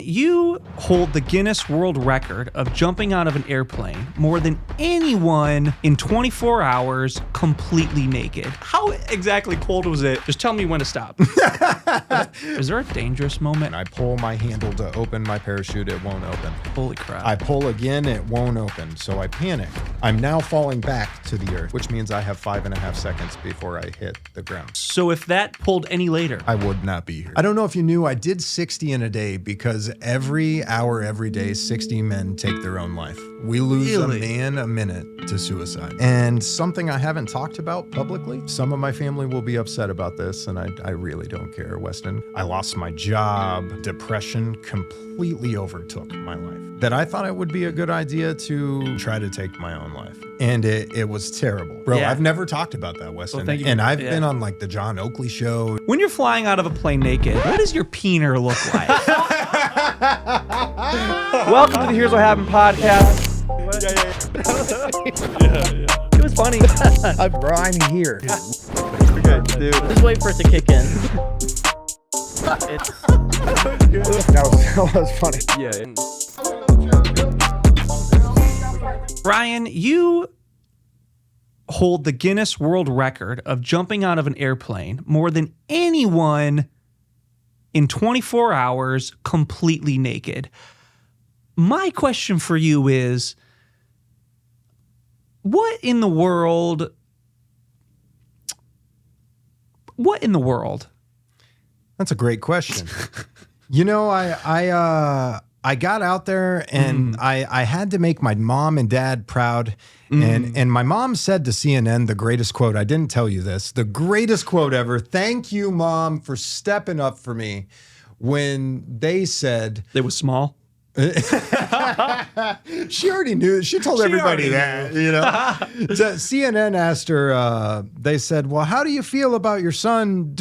You hold the Guinness World Record of jumping out of an airplane more than anyone in 24 hours completely naked. How exactly cold was it? Just tell me when to stop. Is there a dangerous moment? I pull my handle to open my parachute, it won't open. Holy crap. I pull again, it won't open, so I panic. I'm now falling back to the earth, which means I have 5.5 seconds before I hit the ground. So if that pulled any later, I would not be here. I don't know if you knew, I did 60 in a day because every hour, every day, 60 men take their own life. We lose a man a minute to suicide. And something I haven't talked about publicly, some of my family will be upset about this, and I really don't care, Weston. I lost my job. Depression completely overtook my life. That I thought it would be a good idea to try to take my own life. And it was terrible. Bro, Yeah. I've never talked about that, Weston. Well, thank you. And I've been on like the John Oakley show. when you're flying out of a plane naked, what does your peener look like? Welcome to the Here's What Happened podcast. It was funny. I'm here. Okay, dude. Just wait for it to kick in. That was funny. Yeah. Ryan, you hold the Guinness World Record of jumping out of an airplane more than anyone in 24 hours completely naked. My question for you is, what in the world? That's a great question. You know, I got out there and I had to make my mom and dad proud. And my mom said to CNN the greatest quote. I didn't tell you this. The greatest quote ever. Thank you, Mom, for stepping up for me when they said It was small. she already knew. She told everybody that, you know. So CNN asked her, they said, well, how do you feel about your son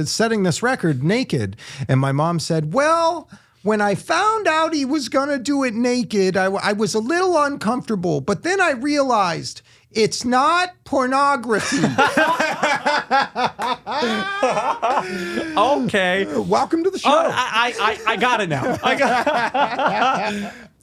setting this record naked? And my mom said, well, when I found out he was going to do it naked, I was a little uncomfortable, but then I realized it's not pornography. Okay. Welcome to the show. I got it now.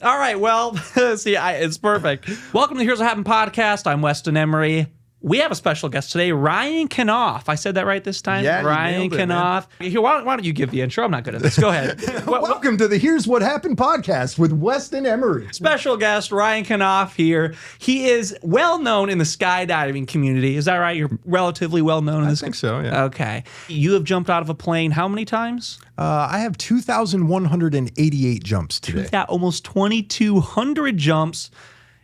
All right. Well, see, it's perfect. Welcome to Here's What Happened podcast. I'm Weston Emery. We have a special guest today, Rian Kanouff. I said that right this time? Yeah, you Rian nailed it, Kanouff. Here, why don't you give the intro? I'm not good at this. Go ahead. Welcome to the Here's What Happened podcast with Weston Emery. Special guest, Rian Kanouff here. He is well known in the skydiving community. Is that right? You're relatively well known in this? I think so, yeah. Okay. You have jumped out of a plane how many times? I have 2,188 jumps today. Yeah, almost 2,200 jumps.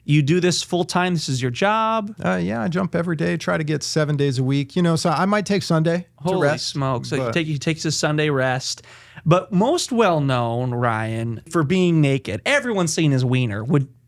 You do this full time. This is your job. Yeah, I jump every day, try to get 7 days a week. You know, so I might take Sunday to Holy rest. smokes. So but- he takes his Sunday rest. But most well known, Ryan, for being naked. Everyone's seen his wiener.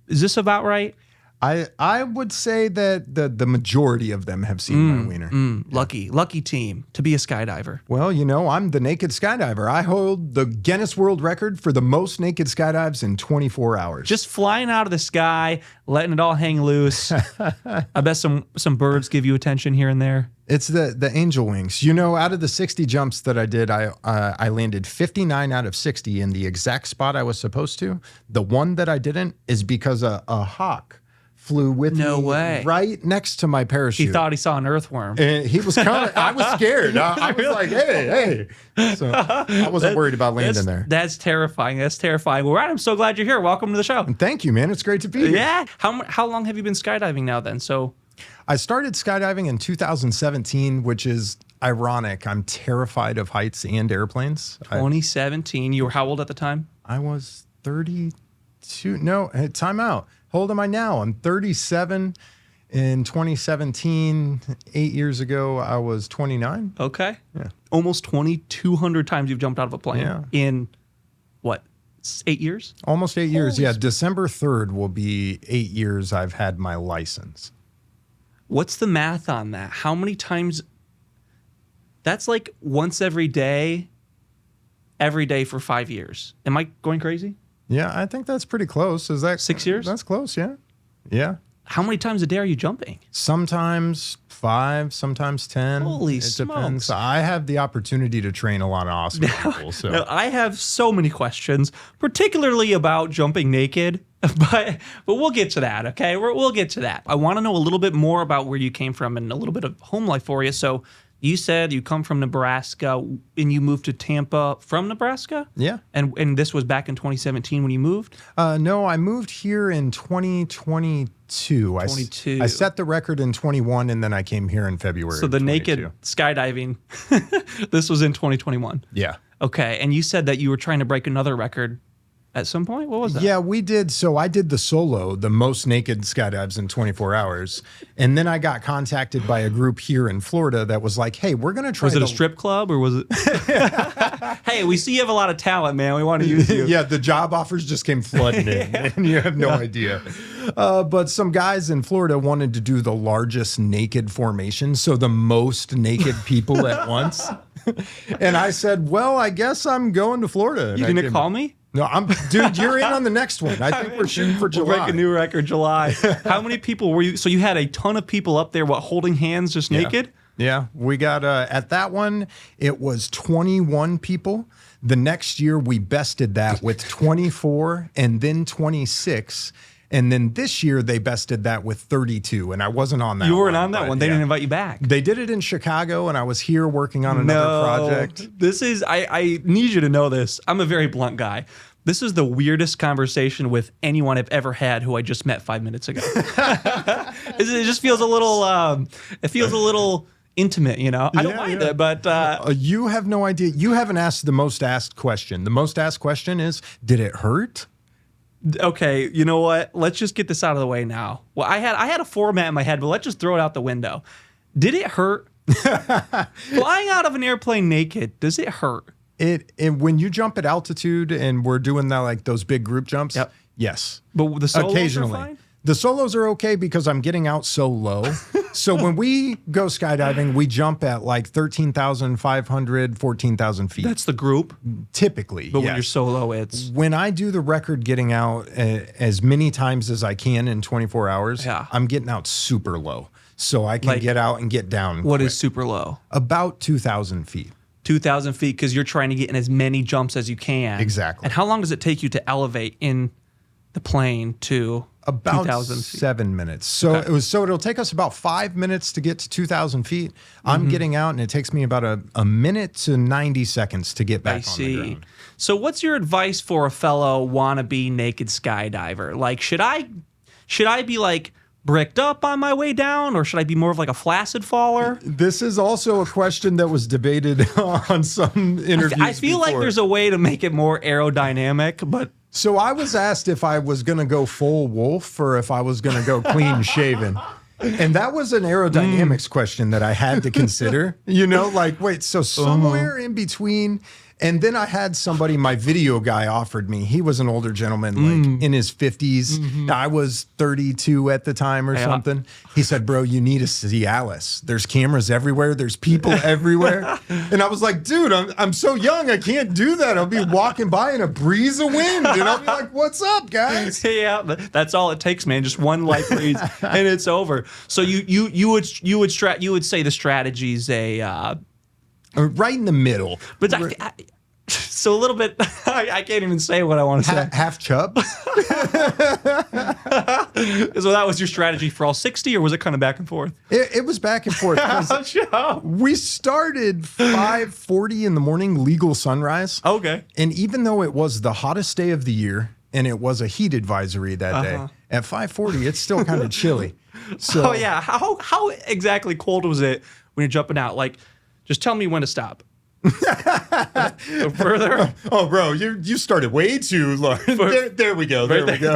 Is this about right? I would say that the majority of them have seen my wiener. Lucky team to be a skydiver. Well, you know, I'm the naked skydiver. I hold the Guinness World Record for the most naked skydives in 24 hours. Just flying out of the sky, letting it all hang loose. I bet some birds give you attention here and there. It's the angel wings. You know, out of the 60 jumps that I did, I landed 59 out of 60 in the exact spot I was supposed to. The one that I didn't is because a hawk flew with me right next to my parachute. He thought he saw an earthworm. And he was kind of, I was scared. I was like, hey. So I wasn't worried about landing there. That's terrifying. Well, Ryan, I'm so glad you're here. Welcome to the show. And thank you, man. It's great to be here. Yeah. How long have you been skydiving now then? So I started skydiving in 2017, which is ironic. I'm terrified of heights and airplanes. 2017. You were how old at the time? I was 32. No, time out. How old am I now? I'm 37. In 2017, 8 years ago, I was 29. Okay. Yeah. Almost 2,200 times you've jumped out of a plane. Yeah. In what, 8 years? Almost 8 years. Yeah. December 3rd will be 8 years I've had my license. What's the math on that? How many times? That's like once every day for 5 years. Am I going crazy? Yeah, I think that's pretty close. Is that 6 years? That's close, yeah. Yeah. How many times a day are you jumping? Sometimes 5, sometimes 10. Holy it smokes. Depends. I have the opportunity to train a lot of awesome people. So Now, I have so many questions, particularly about jumping naked, but we'll get to that, okay? We'll get to that. I want to know a little bit more about where you came from and a little bit of home life for you. So you said you come from Nebraska and you moved to Tampa from Nebraska? yeah. And this was back in 2017 when you moved? No, I moved here in 2022. 22. I set the record in 21, and then I came here in February. So the of 22. naked skydiving, this was in 2021. Yeah. Okay, and you said that you were trying to break another record at some point? What was that? Yeah, we did. So I did the solo, the most naked skydives in 24 hours. And then I got contacted by a group here in Florida that was like, hey, we're going to try Was it a strip club or was it? Hey, we see you have a lot of talent, man. We want to use you. Yeah, the job offers just came flooding in, and you have no idea. But some guys in Florida wanted to do the largest naked formation, so the most naked people at once. And I said, well, I guess I'm going to Florida. You gonna call me? No, dude, you're in on the next one. I think we're shooting for July. We'll break a new record July. How many people were you? So you had a ton of people up there, what, holding hands just naked? Yeah, we got, at that one, it was 21 people. The next year, we bested that with 24 and then 26. And then this year, they bested that with 32. And I wasn't on that one. You weren't on that one. They yeah. didn't invite you back. They did it in Chicago, and I was here working on another project. This is, I need you to know this. I'm a very blunt guy. This is the weirdest conversation with anyone I've ever had who I just met 5 minutes ago. It just feels a little intimate, you know? I don't mind it, but... you have no idea. You haven't asked the most asked question. The most asked question is, did it hurt? Okay, you know what? Let's just get this out of the way now. Well, I had a format in my head, but let's just throw it out the window. Did it hurt? Flying out of an airplane naked, does it hurt? It when you jump at altitude and we're doing that, like those big group jumps, Yep. Yes. But the solos Occasionally. are fine? The solos are okay because I'm getting out so low. So when we go skydiving, we jump at like 13,500, 14,000 feet. That's the group. Typically. But when yes. you're solo, it's... When I do the record getting out as many times as I can in 24 hours, Yeah. I'm getting out super low. So I can get out and get down. What quick. is super low? About 2,000 feet. 2,000 feet because you're trying to get in as many jumps as you can. Exactly. And how long does it take you to elevate in the plane to about 2,000 feet? 7 minutes. So it'll take us about 5 minutes to get to 2,000 feet. I'm getting out, and it takes me about a minute to 90 seconds to get back on the ground. So what's your advice for a fellow wannabe naked skydiver? Like, should I be like bricked up on my way down, or should I be more of like a flaccid faller? This is also a question that was debated on some interviews. I feel like there's a way to make it more aerodynamic, but... So I was asked if I was going to go full wolf or if I was going to go clean shaven. And that was an aerodynamics question that I had to consider. You know, like, wait, so somewhere in between. And then I had somebody, my video guy offered me. He was an older gentleman, like in his 50s. I was 32 at the time or something. He said, bro, you need a Cialis. There's cameras everywhere. There's people everywhere. And I was like, dude, I'm so young. I can't do that. I'll be walking by in a breeze of wind. And I'll be like, what's up, guys? Yeah, that's all it takes, man. Just one light breeze and it's over. So you would say the strategy's a... right in the middle. But so a little bit, I can't even say what I want to say. Half chub? So that was your strategy for all 60, or was it kind of back and forth? It was back and forth. We started 5:40 in the morning, legal sunrise. Okay. And even though it was the hottest day of the year, and it was a heat advisory that day, at 5:40, it's still kind of chilly. So, oh, yeah. How exactly cold was it when you're jumping out? Like, just tell me when to stop. Go further. Oh, bro, you started way too low. There we go. There we go.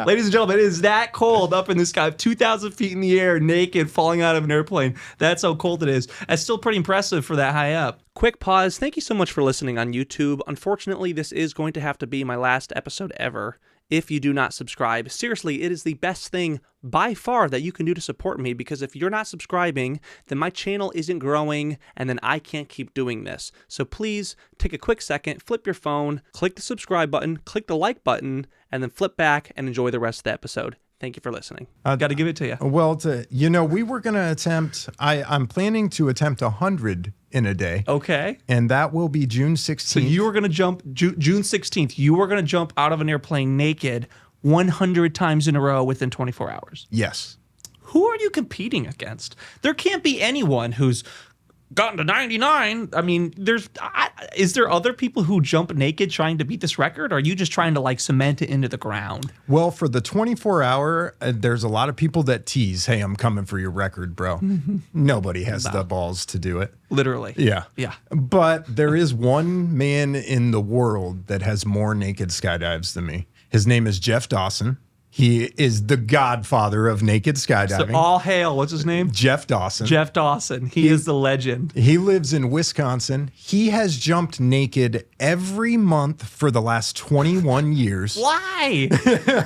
Ladies and gentlemen, it is that cold up in the sky, 2,000 feet in the air, naked, falling out of an airplane. That's how cold it is. That's still pretty impressive for that high up. Quick pause. Thank you so much for listening on YouTube. Unfortunately, this is going to have to be my last episode ever. If you do not subscribe, seriously, it is the best thing by far that you can do to support me, because if you're not subscribing, then my channel isn't growing and then I can't keep doing this. So please take a quick second, flip your phone, click the subscribe button, click the like button, and then flip back and enjoy the rest of the episode. Thank you for listening. I've got to give it to you. Well, we were going to attempt, I'm planning to attempt 100 in a day. Okay. And that will be June 16th. So you were going to jump June 16th. You were going to jump out of an airplane naked 100 times in a row within 24 hours. Yes. Who are you competing against? There can't be anyone who's gotten to 99. I mean, is there other people who jump naked trying to beat this record? Or are you just trying to like cement it into the ground? Well, for the 24-hour, there's a lot of people that tease, hey, I'm coming for your record, bro. Nobody has the balls to do it. Literally. Yeah. Yeah. But there is one man in the world that has more naked skydives than me. His name is Jeff Dawson. He is the godfather of naked skydiving. So all hail. What's his name? Jeff Dawson. Jeff Dawson. He is the legend. He lives in Wisconsin. He has jumped naked every month for the last 21 years. Why?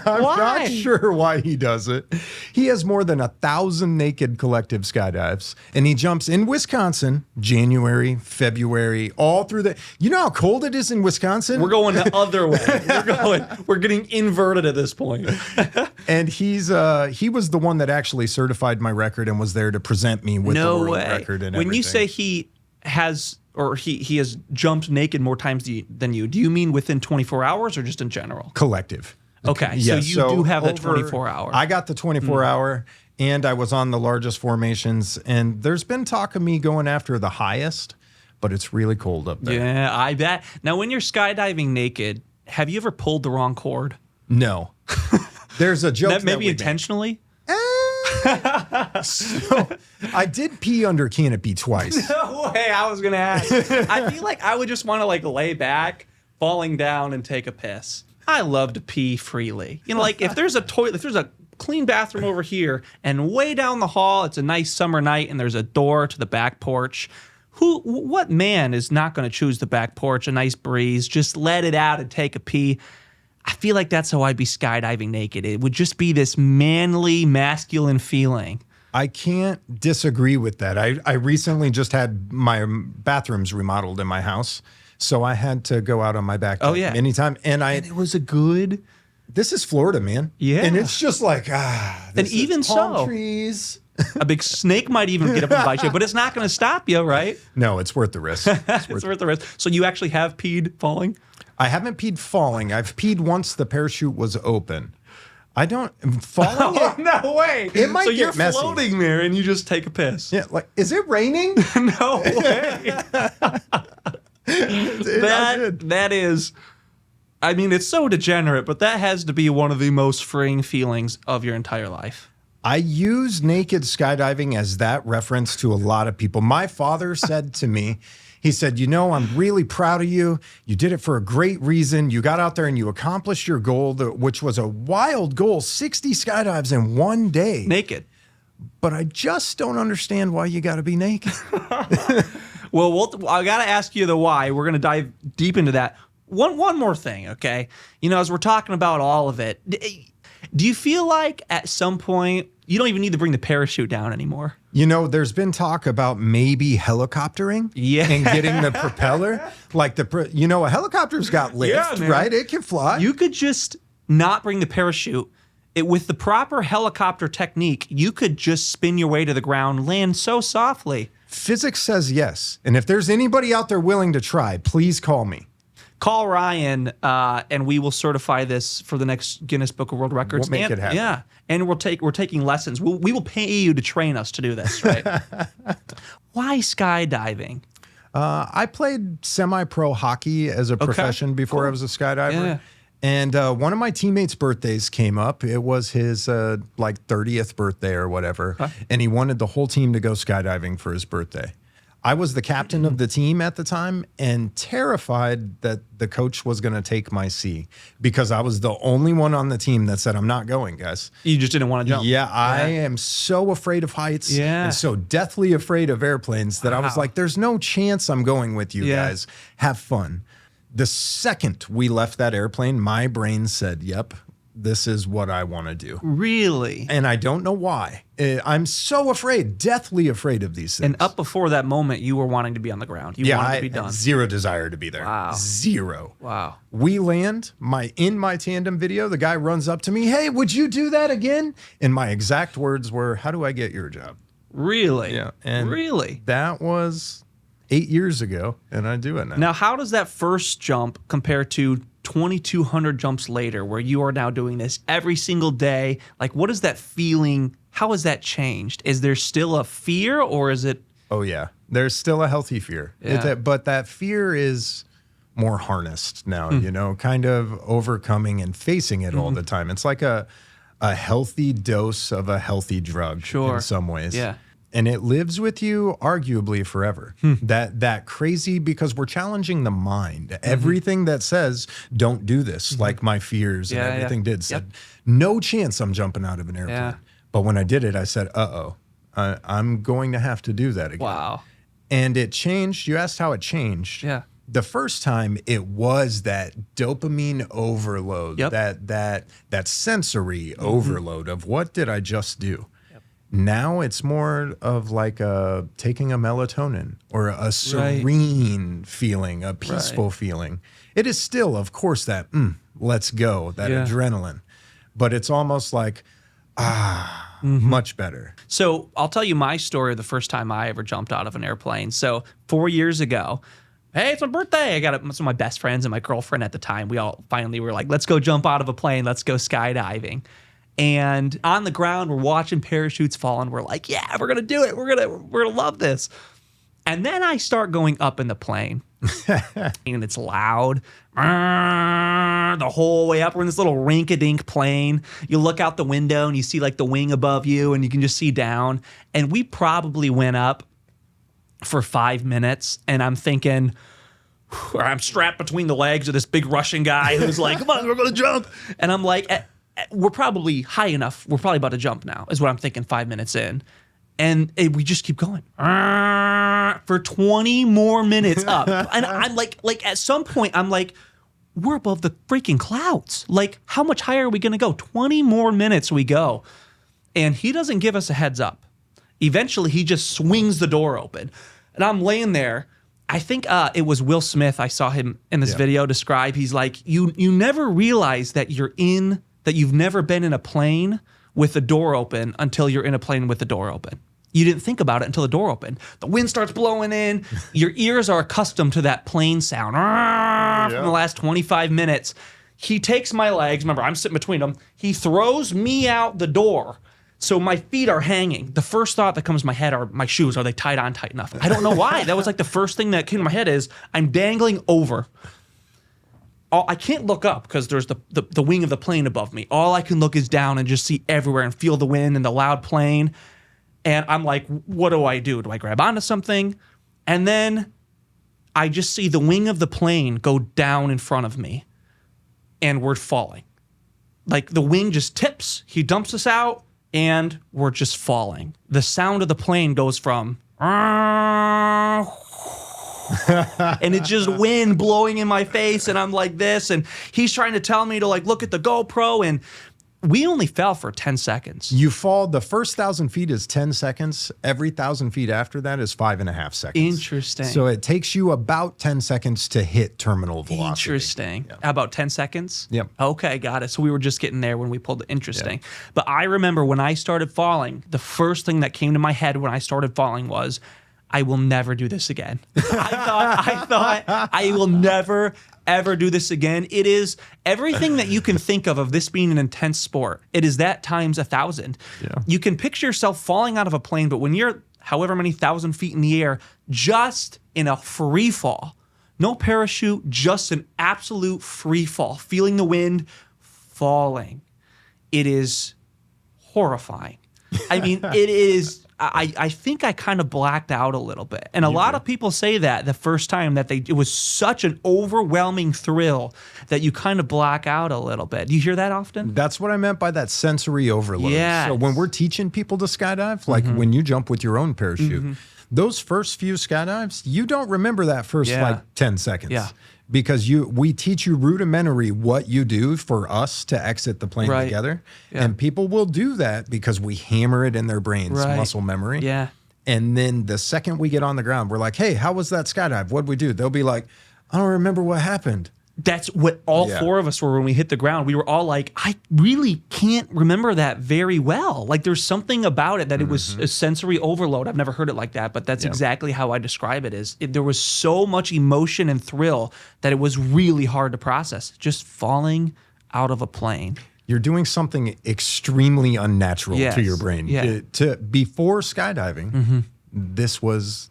I'm not sure why he does it. He has more than 1,000 naked collective skydives, and he jumps in Wisconsin, January, February, all through the. You know how cold it is in Wisconsin? We're going the other way. We're getting inverted at this point. And he was the one that actually certified my record and was there to present me with the world record and everything. When you say he has jumped naked more times than you, do you mean within 24 hours or just in general? Collective. Okay, Yes, so you do have that 24 hour. I got the 24 hour, and I was on the largest formations, and there's been talk of me going after the highest, but it's really cold up there. Yeah, I bet. Now, when you're skydiving naked, have you ever pulled the wrong cord? No. There's a joke that maybe intentionally? So I did pee under Canopy twice. No way, I was going to ask. I feel like I would just want to like lay back, falling down and take a piss. I love to pee freely. You know, like if there's a toilet, if there's a clean bathroom over here and way down the hall, it's a nice summer night and there's a door to the back porch. What man is not going to choose the back porch, a nice breeze, just let it out and take a pee? I feel like that's how I'd be skydiving naked. It would just be this manly, masculine feeling. I can't disagree with that. I recently just had my bathrooms remodeled in my house, so I had to go out on my back anytime. And it was a good. This is Florida, man. Yeah, and it's just like and even palm trees. A big snake might even get up and bite you, but it's not going to stop you, right? No, it's worth the risk. It's worth the risk. So you actually have peed falling? I haven't peed falling. I've peed once the parachute was open. I don't falling. Oh, no way! It might get messy. So you're floating there and you just take a piss. Yeah, like is it raining? No way. That is. I mean, it's so degenerate, but that has to be one of the most freeing feelings of your entire life. I use naked skydiving as that reference to a lot of people. My father said to me, he said, you know, I'm really proud of you. You did it for a great reason. You got out there and you accomplished your goal, which was a wild goal, 60 skydives in one day. Naked. But I just don't understand why you got to be naked. Well, I got to ask you the why. We're going to dive deep into that. One more thing, okay? You know, as we're talking about all of it, do you feel like at some point you don't even need to bring the parachute down anymore? You know, there's been talk about maybe helicoptering and getting the propeller. Like a helicopter's got lift, right? It can fly. You could just not bring the parachute. With the proper helicopter technique, you could just spin your way to the ground, land so softly. Physics says yes. And if there's anybody out there willing to try, please call me. Call Ryan, and we will certify this for the next Guinness Book of World Records. We'll make it happen. Yeah, and we're taking lessons. We will pay you to train us to do this, right? Why skydiving? I played semi-pro hockey as a profession before I was a skydiver. Yeah. And one of my teammates' birthdays came up. It was his 30th birthday or whatever, and he wanted the whole team to go skydiving for his birthday. I was the captain of the team at the time and terrified that the coach was going to take my C because I was the only one on the team that said, I'm not going, guys. You just didn't want to jump. Yeah, I am so afraid of heights and so deathly afraid of airplanes that I was like, there's no chance I'm going with you guys. Have fun. The second we left that airplane, my brain said, yep, this is what I want to do. Really? And I don't know why. I'm so afraid, deathly afraid of these things. And up before that moment, you were wanting to be on the ground. You wanted to be done. Zero desire to be there. Wow. Zero. Wow. We land, in my tandem video, the guy runs up to me, hey, would you do that again? And my exact words were, how do I get your job? Really? Yeah. And really? that was 8 years ago, and I do it now. Now, how does that first jump compare to 2,200 jumps later, where you are now doing this every single day? Like, what is that feeling? How has that changed? Is there still a fear, or is it? Oh, yeah. There's still a healthy fear. Yeah. But that fear is more harnessed now, kind of overcoming and facing it all the time. It's like a healthy dose of a healthy drug in some ways. Yeah. And it lives with you arguably forever. That crazy, because we're challenging the mind. Everything that says, don't do this, like my fears and everything did, said, no chance I'm jumping out of an airplane. Yeah. But when I did it, I said, I'm going to have to do that again. Wow. And it changed. You asked how it changed. Yeah. The first time, it was that dopamine overload, that sensory overload of what did I just do? Now it's more of like taking a melatonin or a serene feeling, a peaceful feeling. It is still, of course, that let's go, that adrenaline. But it's almost like, much better. So I'll tell you my story of the first time I ever jumped out of an airplane. So 4 years ago, hey, it's my birthday. I got some of my best friends and my girlfriend at the time. We all finally were like, let's go jump out of a plane. Let's go skydiving. And on the ground, we're watching parachutes fall, and we're like, yeah, we're gonna do it. We're gonna love this. And then I start going up in the plane, and it's loud the whole way up. We're in this little rink-a-dink plane. You look out the window, and you see like the wing above you, and you can just see down. And we probably went up for 5 minutes, and I'm thinking, or I'm strapped between the legs of this big Russian guy who's like, come on, we're gonna jump. And I'm like, we're probably high enough. We're probably about to jump now, is what I'm thinking 5 minutes in. And we just keep going for 20 more minutes up. And I'm like at some point, I'm like, we're above the freaking clouds. Like, how much higher are we going to go? 20 more minutes we go. And he doesn't give us a heads up. Eventually, he just swings the door open. And I'm laying there. I think it was Will Smith. I saw him in this video describe. He's like, you never realize that you've never been in a plane with the door open until you're in a plane with the door open. You didn't think about it until the door opened. The wind starts blowing in. Your ears are accustomed to that plane sound from the last 25 minutes. He takes my legs. Remember, I'm sitting between them. He throws me out the door. So my feet are hanging. The first thought that comes to my head are my shoes. Are they tied on tight enough? I don't know why. That was like the first thing that came to my head is I'm dangling over. I can't look up because there's the wing of the plane above me. All I can look is down and just see everywhere and feel the wind and the loud plane. And I'm like, what do I do? Do I grab onto something? And then I just see the wing of the plane go down in front of me and we're falling. Like the wing just tips. He dumps us out and we're just falling. The sound of the plane goes from and it's just wind blowing in my face and I'm like this and he's trying to tell me to like look at the GoPro and we only fell for 10 seconds. You fall, the first 1,000 feet is 10 seconds. Every 1,000 feet after that is 5.5 seconds. Interesting. So it takes you about 10 seconds to hit terminal velocity. Interesting. Yep. About 10 seconds? Yep. Okay, got it. So we were just getting there when we pulled it. Interesting. Yep. But I remember when I started falling, the first thing that came to my head when I started falling was, I will never do this again. I thought I will never, ever do this again. It is everything that you can think of this being an intense sport. It is that times 1,000. Yeah. You can picture yourself falling out of a plane, but when you're however many 1,000 feet in the air, just in a free fall, no parachute, just an absolute free fall, feeling the wind, falling. It is horrifying. I mean, it is... I think I kind of blacked out a little bit. And a lot of people say that the first time that it was such an overwhelming thrill that you kind of black out a little bit. Do you hear that often? That's what I meant by that sensory overload. Yes. So when we're teaching people to skydive, like when you jump with your own parachute, those first few skydives, you don't remember that first like 10 seconds. Yeah. because we teach you rudimentary what you do for us to exit the plane Right. together. Yeah. And people will do that because we hammer it in their brains, Right. muscle memory. Yeah. And then the second we get on the ground, we're like, hey, how was that skydive? What'd we do? They'll be like, I don't remember what happened. That's what all Yeah. four of us were when we hit the ground. We were all like, I really can't remember that very well. Like there's something about it that it was a sensory overload. I've never heard it like that, but that's exactly how I describe it. There was so much emotion and thrill that it was really hard to process. Just falling out of a plane. You're doing something extremely unnatural Yes. to your brain. Yeah. Before skydiving, this was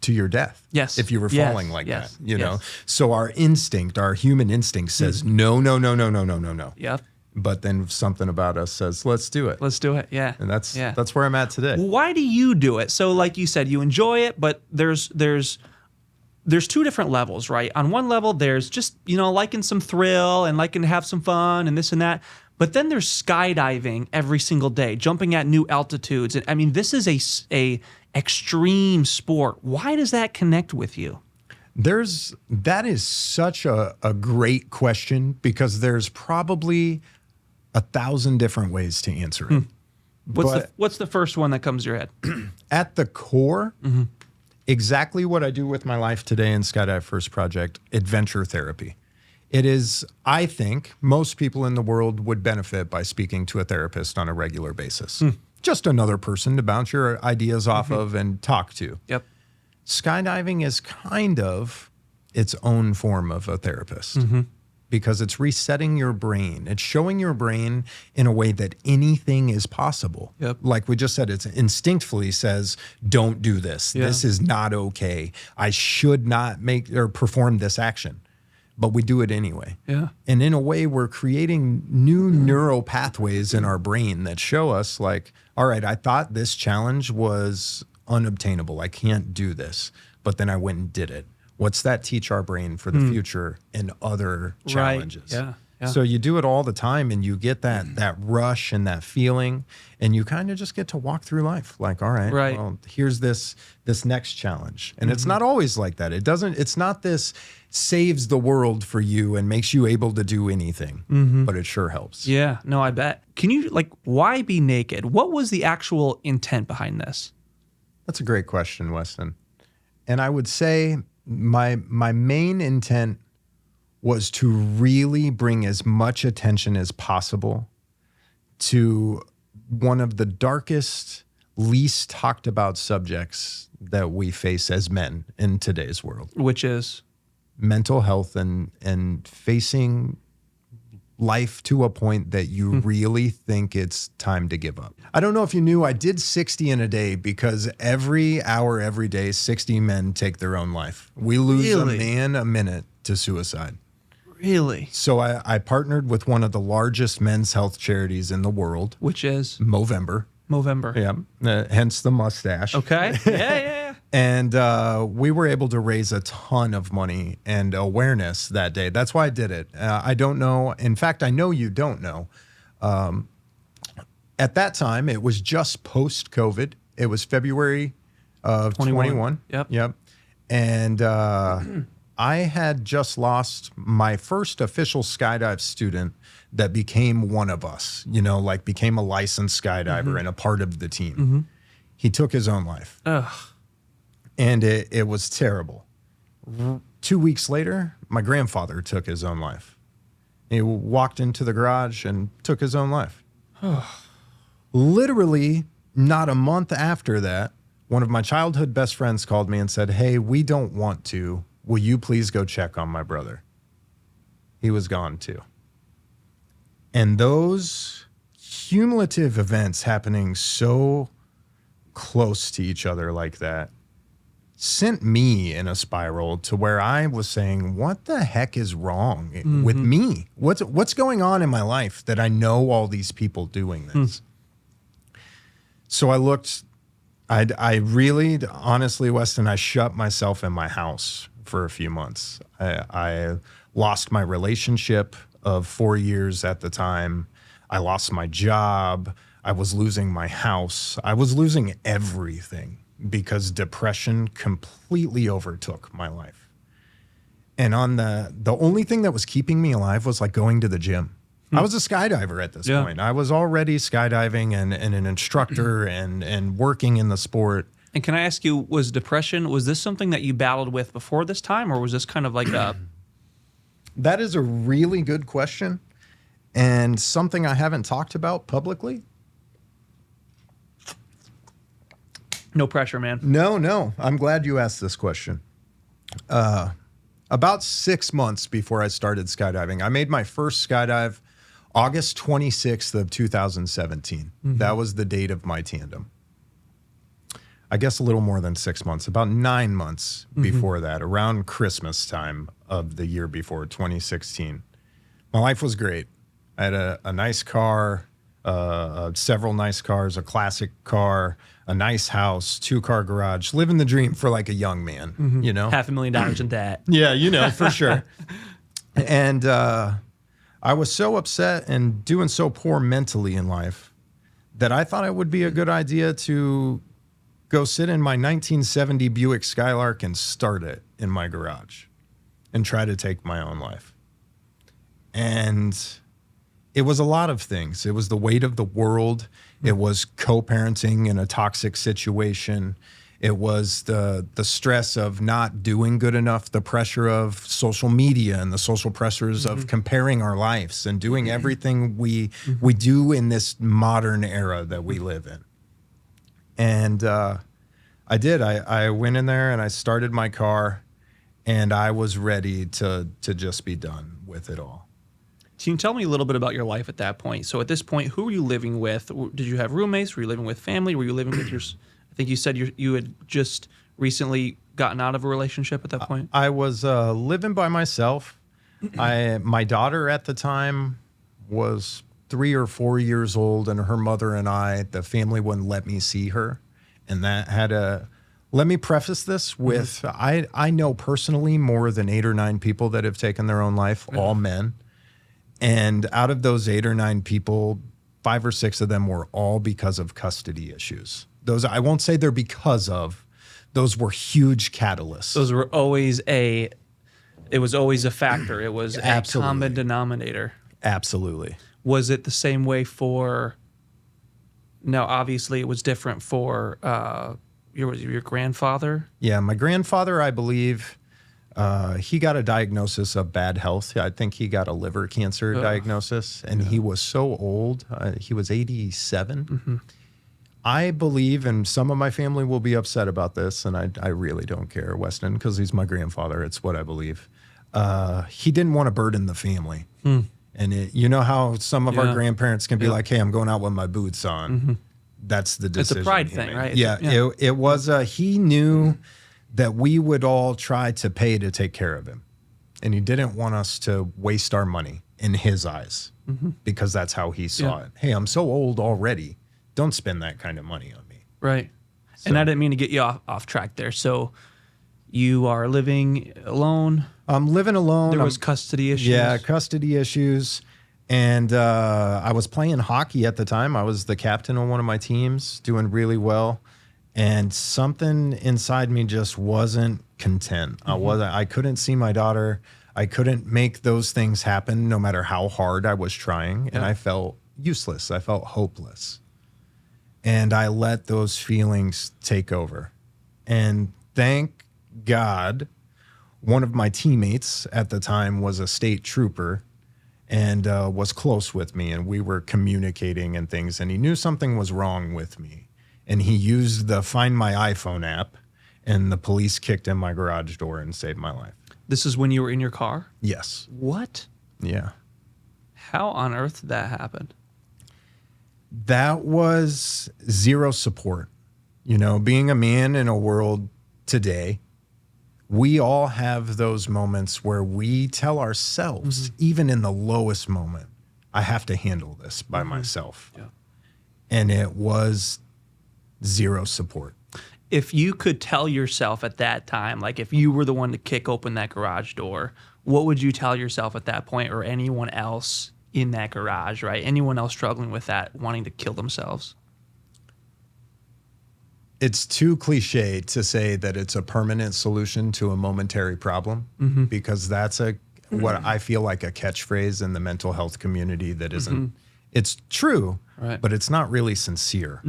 to your death. Yes. If you were Yes. falling like Yes. that, you know? Yes. So our instinct, our human instinct says, no, no, no, no, no, no, no, no. Yep. But then something about us says, let's do it. Let's do it. Yeah. And that's where I'm at today. Why do you do it? So like you said, you enjoy it, but there's two different levels, right? On one level, there's just, liking some thrill and liking to have some fun and this and that. But then there's skydiving every single day, jumping at new altitudes. And I mean, this is a extreme sport. Why does that connect with you? That is such a great question because there's probably 1,000 different ways to answer it. What's the first one that comes to your head? At the core, exactly what I do with my life today in Skydive First Project, adventure therapy. It is, I think, most people in the world would benefit by speaking to a therapist on a regular basis. Just another person to bounce your ideas off of and talk to. Yep. Skydiving is kind of its own form of a therapist because it's resetting your brain. It's showing your brain in a way that anything is possible. Yep. Like we just said, it instinctively says, don't do this. Yeah. This is not okay. I should not make or perform this action. But we do it anyway. Yeah. And in a way, we're creating new neural pathways in our brain that show us like, all right, I thought this challenge was unobtainable. I can't do this. But then I went and did it. What's that teach our brain for the future and other challenges? Right. Yeah. Yeah. So you do it all the time and you get that rush and that feeling and you kind of just get to walk through life like, all right, Right. well, here's this next challenge. And it's not always like that. It's not this saves the world for you and makes you able to do anything, but it sure helps. Yeah. No, I bet. Can you why be naked? What was the actual intent behind this? That's a great question, Weston. And I would say my main intent was to really bring as much attention as possible to one of the darkest, least talked about subjects that we face as men in today's world. Which is? Mental health and facing life to a point that you really think it's time to give up. I don't know if you knew I did 60 in a day because every hour, every day, 60 men take their own life. We lose Really? a man a minute to suicide. Really? So I partnered with one of the largest men's health charities in the world, Which is? Movember. Movember. Yeah, hence the mustache. Okay. Yeah. And we were able to raise a ton of money and awareness that day. That's why I did it. I don't know. In fact, I know you don't know. At that time, it was just post-COVID. It was February of 21. Yep. And I had just lost my first official skydive student that became one of us, became a licensed skydiver and a part of the team. He took his own life. Ugh. And it was terrible. 2 weeks later, my grandfather took his own life. He walked into the garage and took his own life. Literally, not a month after that, one of my childhood best friends called me and said, hey, we don't want to. Will you please go check on my brother? He was gone too. And those cumulative events happening so close to each other like that sent me in a spiral to where I was saying, what the heck is wrong with me? What's going on in my life that I know all these people doing this? So I looked, I really, honestly, Weston, I shut myself in my house for a few months. I lost my relationship of 4 years at the time. I lost my job. I was losing my house. I was losing everything because depression completely overtook my life. And on the only thing that was keeping me alive was like going to the gym. I was a skydiver at this point. I was already skydiving and an instructor and working in the sport. And can I ask you, was this something that you battled with before this time, or was this kind of like a... That is a really good question, and something I haven't talked about publicly. No pressure, man. No. I'm glad you asked this question. About 6 months before I started skydiving, I made my first skydive August 26th of 2017. That was the date of my tandem. I guess a little more than 6 months, about 9 months before that, around Christmas time of the year before, 2016. My life was great. I had a nice car, several nice cars, a classic car, a nice house, 2-car garage, living the dream for like a young man, you know? $500,000 in debt. Yeah, you know, for sure. And I was so upset and doing so poor mentally in life that I thought it would be a good idea to go sit in my 1970 Buick Skylark and start it in my garage and try to take my own life. And it was a lot of things. It was the weight of the world. It was co-parenting in a toxic situation. It was the stress of not doing good enough, the pressure of social media and the social pressures of comparing our lives and doing everything we do in this modern era that we live in. And I did. I went in there and I started my car, and I was ready to just be done with it all. Can you tell me a little bit about your life at that point? So at this point, who were you living with? Did you have roommates? Were you living with family? Were you living with your... I think you said you had just recently gotten out of a relationship at that point. I was living by myself. My daughter at the time was 3 or 4 years old, and her mother and the family wouldn't let me see her. And that had let me preface this with, I know personally more than 8 or 9 people that have taken their own life, all men. And out of those 8 or 9 people, 5 or 6 of them were all because of custody issues. Those, I won't say they're because of, those were huge catalysts. Those were always it was always a factor. It was a common denominator. Absolutely. Was it the same way for, now obviously it was different for your grandfather? Yeah, my grandfather, I believe, he got a diagnosis of bad health. I think he got a liver cancer diagnosis, and he was so old. He was 87. I believe, and some of my family will be upset about this, and I really don't care, Weston, because he's my grandfather. It's what I believe. He didn't want to burden the family. And you know how some of our grandparents can be like, hey, I'm going out with my boots on. That's the decision. It's a pride thing, right? Yeah. It was, he knew that we would all try to pay to take care of him. And he didn't want us to waste our money in his eyes, because that's how he saw it. Hey, I'm so old already. Don't spend that kind of money on me. Right. So, and I didn't mean to get you off track there. So you are living alone? I'm living alone. There was custody issues? Yeah, custody issues. And I was playing hockey at the time. I was the captain on one of my teams, doing really well. And something inside me just wasn't content. I couldn't see my daughter. I couldn't make those things happen no matter how hard I was trying. And I felt useless. I felt hopeless. And I let those feelings take over. And thank God, one of my teammates at the time was a state trooper and was close with me. And we were communicating and things. And he knew something was wrong with me. And he used the Find My iPhone app. And the police kicked in my garage door and saved my life. This is when you were in your car? Yes. What? Yeah. How on earth did that happen? That was zero support. You know, being a man in a world today, we all have those moments where we tell ourselves, even in the lowest moment, I have to handle this by myself. Yeah. And it was zero support. If you could tell yourself at that time, like if you were the one to kick open that garage door, what would you tell yourself at that point, or anyone else in that garage, right? Anyone else struggling with that, wanting to kill themselves? it's too cliche to say that it's a permanent solution to a momentary problem, because that's what I feel like a catchphrase in the mental health community that isn't. It's true, Right. but it's not really sincere.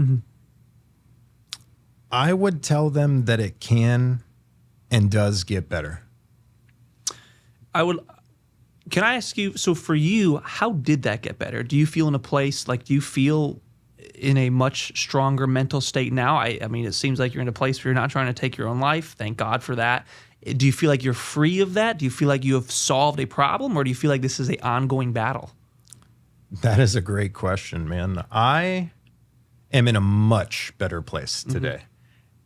I would tell them that it can and does get better. Can I ask you, so for you, how did that get better? Do you feel in a place, like, do you feel in a much stronger mental state now? I mean, it seems like you're in a place where you're not trying to take your own life. Thank God for that. Do you feel like you're free of that? Do you feel like you have solved a problem, or do you feel like this is an ongoing battle? That is a great question, man. I am in a much better place today.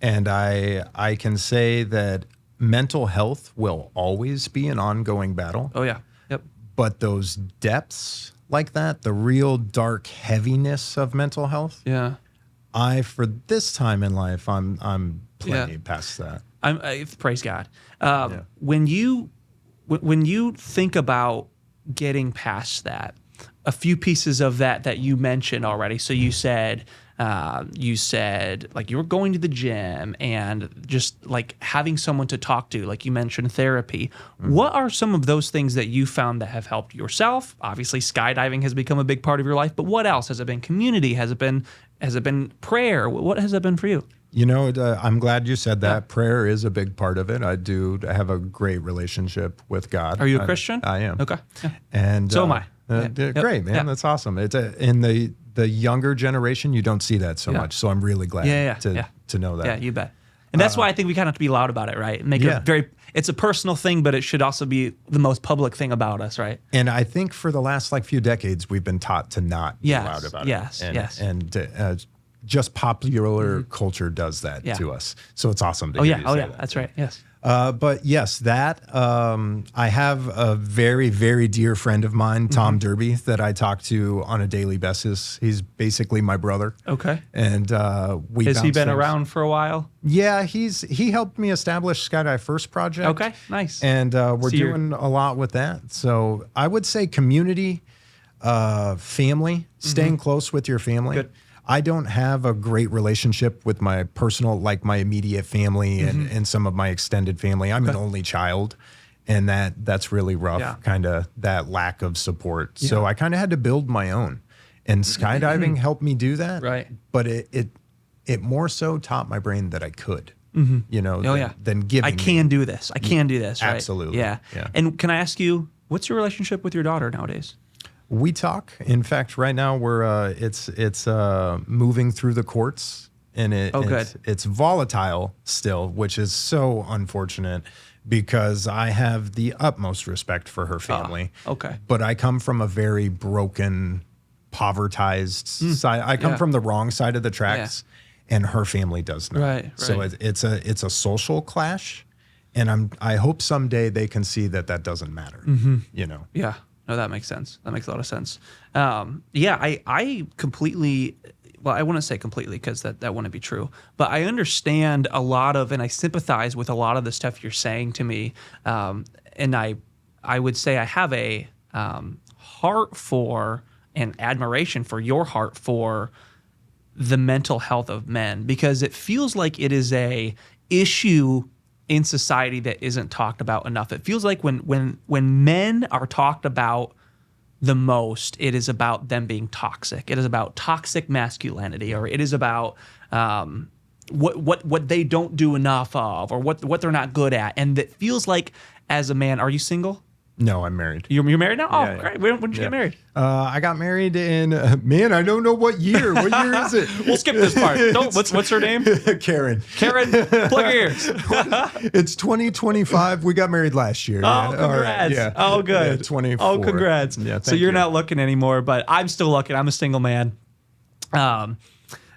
And I can say that mental health will always be an ongoing battle. Oh, yeah. Yep. But those depths like that, the real dark heaviness of mental health, Yeah. for this time in life, I'm plenty past that. Praise God. When you think about getting past that, a few pieces of that you mentioned already. So you said like you were going to the gym and just like having someone to talk to, like you mentioned therapy. What are some of those things that you found that have helped yourself? Obviously, skydiving has become a big part of your life, but what else? Has it been community? Has it been prayer? What has it been for you? You know, I'm glad you said that. Prayer is a big part of it. I do have a great relationship with God. Are you a Christian? I am. Okay. Yeah. And So am I. Great, man. Yeah. That's awesome. It's in the younger generation, you don't see that so much. So I'm really glad to know that. Yeah, you bet. And that's why I think we kind of have to be loud about it, right? Make it it's a personal thing, but it should also be the most public thing about us, right? And I think for the last few decades, we've been taught to not be loud about it. And just popular culture does that to us. So it's awesome to hear you say that. That's right. Yes. But yes, I have a very, very dear friend of mine, Tom Derby, that I talk to on a daily basis. He's basically my brother. Okay. And has he been around for a while? Yeah, he helped me establish Skydive First project. Okay, nice. And we're doing a lot with that. So I would say community, family, staying close with your family. Good. I don't have a great relationship with my personal, like my immediate family and some of my extended family. I'm an only child, and that's really rough, kind of that lack of support. So I kind of had to build my own, and skydiving helped me do that. Right. But it more so taught my brain that I could, you know, than giving. I can do this. I can do this, right? Absolutely. Yeah. And can I ask you, what's your relationship with your daughter nowadays? We talk. In fact, right now we're it's moving through the courts, and it's volatile still, which is so unfortunate because I have the utmost respect for her family. Okay. But I come from a very broken, povertized side. I come from the wrong side of the tracks, and her family does not. Right. So it's a social clash, and I hope someday they can see that doesn't matter. You know. Yeah. No, that makes sense. That makes a lot of sense. I completely, well, I wouldn't say completely because that wouldn't be true, but I understand a lot of, and I sympathize with a lot of the stuff you're saying to me. And I would say I have a heart for and admiration for your heart for the mental health of men, because it feels like it is a issue in society that isn't talked about enough. It feels like when men are talked about the most, it is about them being toxic. It is about toxic masculinity, or it is about what they don't do enough of, or what they're not good at. And it feels like, as a man, are you single? No, I'm married. You're married now? Yeah, Oh, great. When did you get married? I got married in, man, I don't know what year. What year is it? We'll skip this part. What's her name? Karen. Karen, plug your ears. It's 2025. We got married last year. Oh, congrats. All right, yeah. Oh, good. Yeah, 24. Oh, congrats. Yeah, so you're not looking anymore, but I'm still looking. I'm a single man.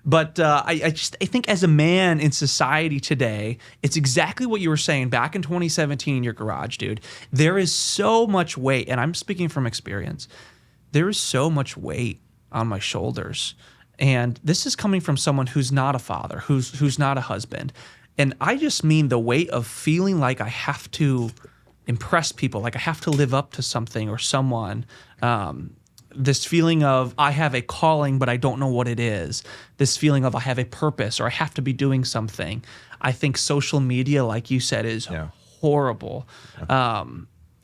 But I think as a man in society today, it's exactly what you were saying back in 2017 in your garage, dude. There is so much weight, and I'm speaking from experience. There is so much weight on my shoulders. And this is coming from someone who's not a father, who's not a husband. And I just mean the weight of feeling like I have to impress people, like I have to live up to something or someone. this feeling of I have a calling, but I don't know what it is. This feeling of I have a purpose or I have to be doing something. I think social media, like you said, is horrible.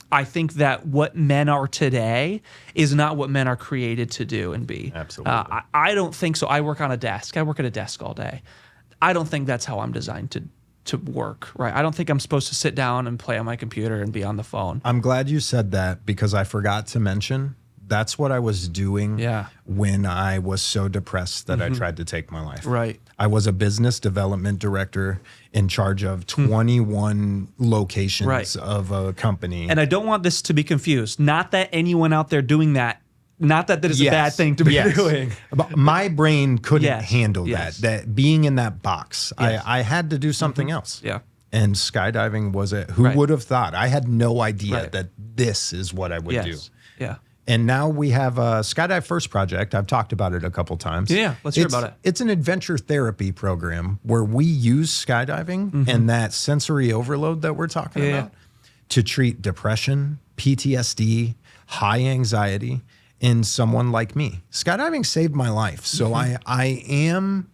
I think that what men are today is not what men are created to do and be. Absolutely. I don't think so. I work on a desk. I work at a desk all day. I don't think that's how I'm designed to work, right? I don't think I'm supposed to sit down and play on my computer and be on the phone. I'm glad you said that because I forgot to mention that's what I was doing when I was so depressed that I tried to take my life. Right. I was a business development director in charge of 21 locations of a company. And I don't want this to be confused. Not that anyone out there doing that, not that is a bad thing to be doing. But my brain couldn't handle that being in that box. I had to do something else. Yeah. And skydiving was it. Who would have thought? I had no idea that this is what I would do. Yeah. And now we have a Skydive First project. I've talked about it a couple times. Yeah, let's hear about it. It's an adventure therapy program where we use skydiving and that sensory overload that we're talking about to treat depression, PTSD, high anxiety in someone like me. Skydiving saved my life. So I am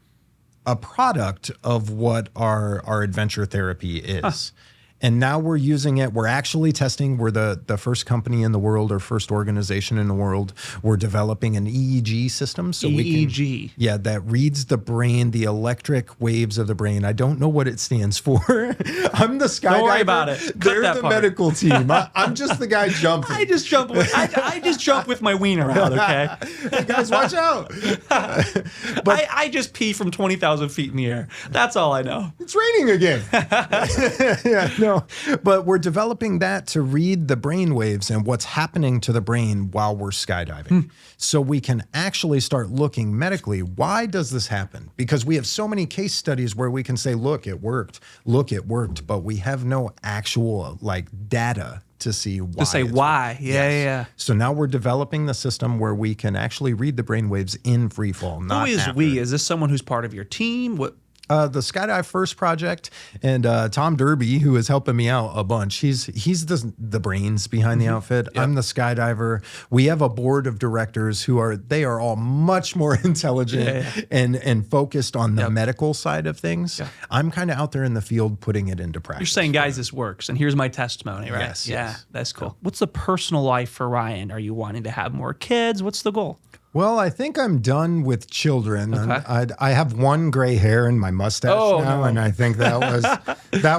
a product of what our adventure therapy is. And now we're using it. We're actually testing. We're the first company in the world or first organization in the world. We're developing an EEG system. So EEG. That reads the brain, the electric waves of the brain. I don't know what it stands for. I'm the skydiver. Don't worry about it. They're the medical team. I'm just the guy jumping. I just jump with my wiener out, okay? Hey guys, watch out. But I just pee from 20,000 feet in the air. That's all I know. It's raining again. No. But we're developing that to read the brain waves and what's happening to the brain while we're skydiving. So we can actually start looking medically. Why does this happen? Because we have so many case studies where we can say, look, it worked. Look, it worked. But we have no actual data to see why. To say why. Yeah. So now we're developing the system where we can actually read the brain waves in free fall. Not Who is after. we? Is this someone who's part of your team? What? The Skydive First project and Tom Derby, who is helping me out a bunch. He's the brains behind the outfit. Yep. I'm the skydiver. We have a board of directors who are all much more intelligent and focused on the medical side of things. Yeah. I'm kind of out there in the field putting it into practice. You're saying, guys, this works, and here's my testimony, right? Yes. Yeah, that's cool. What's the personal life for Ryan? Are you wanting to have more kids? What's the goal? Well, I think I'm done with children. Okay. I have one gray hair in my mustache now, and I think that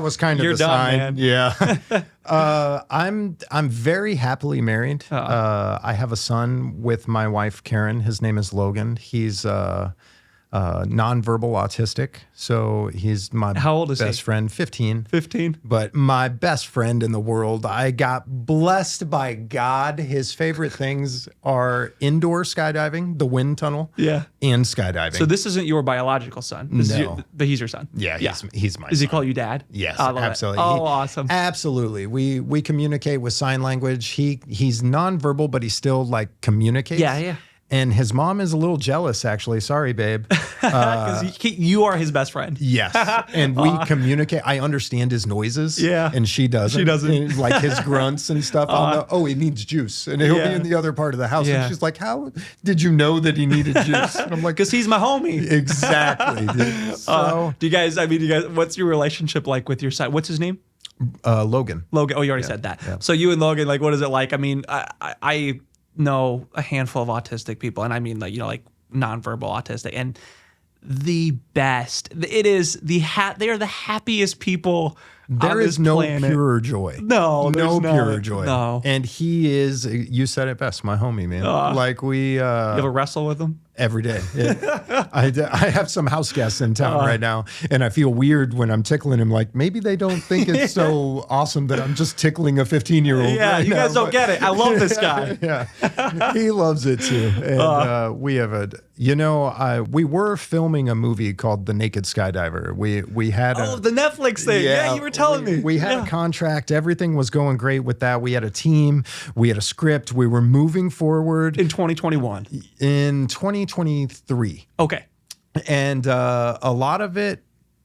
was kind of the sign. Man. Yeah. I'm very happily married. I have a son with my wife Karen. His name is Logan. He's nonverbal autistic, so he's my best friend. 15. But my best friend in the world. I got blessed by God. His favorite things are indoor skydiving, the wind tunnel, and skydiving. So this isn't your biological son. But he's your son. Yeah, he's my son. Does he call you dad? Yes, absolutely. Awesome. Absolutely. We communicate with sign language. He's nonverbal, but he still communicates. Yeah. And his mom is a little jealous, actually. Sorry, babe. Because you are his best friend. Yes. And we communicate. I understand his noises. Yeah. And she doesn't. And, like his grunts and stuff. I'll know, he needs juice. And he'll be in the other part of the house. And she's like, how did you know that he needed juice? And I'm like, because he's my homie. Exactly, dude. So, do you guys, what's your relationship like with your son? What's his name? Logan. Logan. Oh, you already said that. Yeah. So you and Logan, what is it like? I mean, I know a handful of autistic people, and I mean nonverbal autistic, and the best. It is they are the happiest people. There is no pure joy. No pure joy. No. And he is, you said it best, my homie, man. You ever wrestle with him? Every day. I have some house guests in town right now, and I feel weird when I'm tickling him. Maybe they don't think it's so awesome that I'm just tickling a 15-year-old. Yeah, you guys don't get it. I love this guy. He loves it too. And we have we were filming a movie called The Naked Skydiver. We had the Netflix thing. Yeah, you were telling me. We had a contract. Everything was going great with that. We had a team. We had a script. We were moving forward. In 2021. In 2023. Okay. And a lot of it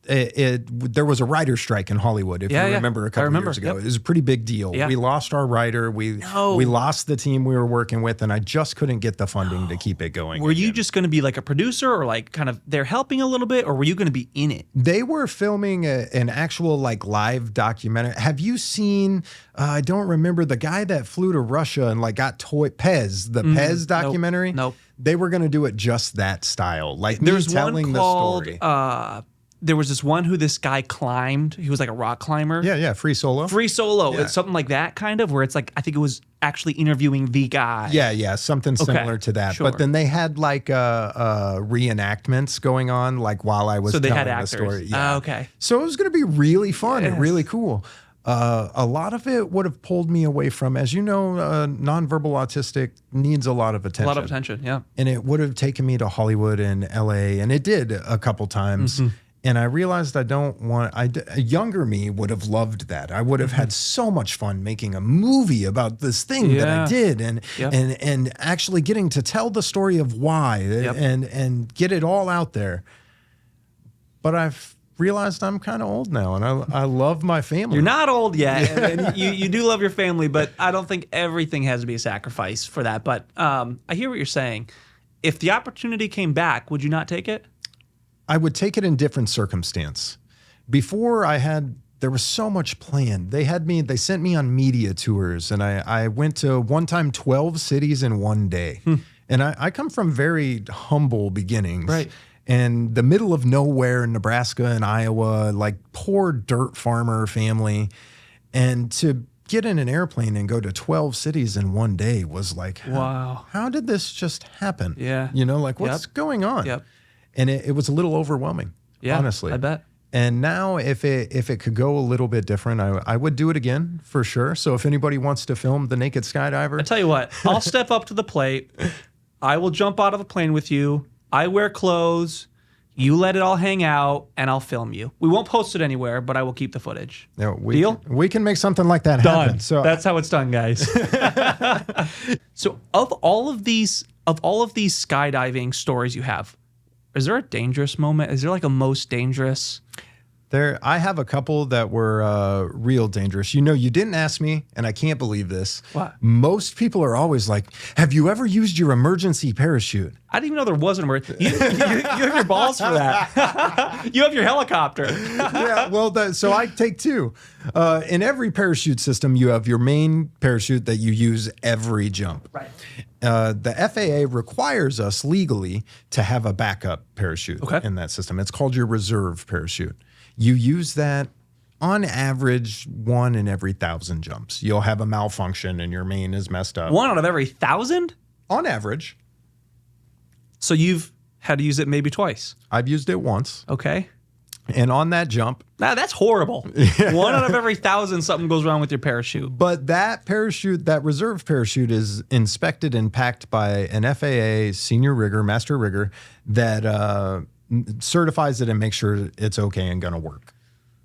there was a writer strike in Hollywood, if you remember a couple years ago. It was a pretty big deal. Yeah. We lost our writer. We lost the team we were working with, and I just couldn't get the funding to keep it going. Were you just going to be like a producer or like kind of there helping a little bit, or were you going to be in it? They were filming an actual like live documentary. Have you seen, I don't remember, the guy that flew to Russia and like got Pez, the Pez documentary? Nope. They were going to do it just that style. Like There's me telling one the called, story. There was this one who this guy climbed. He was like a rock climber. Yeah, free solo. Free solo. Yeah. It's something like that kind of, where it's like, I think it was actually interviewing the guy. Yeah, something similar to that. Sure. But then they had like reenactments going on, like while I was So they telling had the actors. story. Yeah. Okay. So it was going to be really fun and Yes. really cool. A lot of it would have pulled me away from, as you know, nonverbal autistic needs a lot of attention. A lot of attention, yeah. And it would have taken me to Hollywood and LA, and it did a couple times. And I realized I don't want, a younger me would have loved that. I would have had so much fun making a movie about this thing that I did, and actually getting to tell the story of why and get it all out there. But I've realized I'm kind of old now, and I love my family. You're not old yet, and you do love your family, but I don't think everything has to be a sacrifice for that. But I hear what you're saying. If the opportunity came back, would you not take it? I would take it in different circumstance. Before there was so much planned. They sent me on media tours, and I went to one time 12 cities in one day. And I come from very humble beginnings. Right. And the middle of nowhere in Nebraska and Iowa, like poor dirt farmer family. And to get in an airplane and go to 12 cities in one day was like, wow. How did this just happen? Yeah. You know, like what's going on? Yep. And it was a little overwhelming, honestly. I bet. And now if it could go a little bit different, I would do it again for sure. So if anybody wants to film The Naked Skydiver. I tell you what, I'll step up to the plate. I will jump out of a plane with you. I wear clothes. You let it all hang out, and I'll film you. We won't post it anywhere, but I will keep the footage. Yeah, Deal? We can make something like that happen. So that's how it's done, guys. So of all of these skydiving stories you have, is there a dangerous moment? Is there like a most dangerous? I have a couple that were real dangerous. You know, you didn't ask me, and I can't believe this. What? Most people are always like, have you ever used your emergency parachute? I didn't even know there was an emergency. You have your balls for that. You have your helicopter. Yeah, well, so I take two. In every parachute system, you have your main parachute that you use every jump. Right. The FAA requires us legally to have a backup parachute in that system. It's called your reserve parachute. You use that on average 1 in every 1,000 jumps. You'll have a malfunction and your main is messed up. 1 out of every 1,000? On average. So you've had to use it maybe twice. I've used it once. Okay. And on that jump. Now, that's horrible. 1 out of every 1,000 something goes wrong with your parachute. But that parachute, that reserve parachute is inspected and packed by an FAA senior rigger, master rigger, that certifies it and makes sure it's okay and going to work.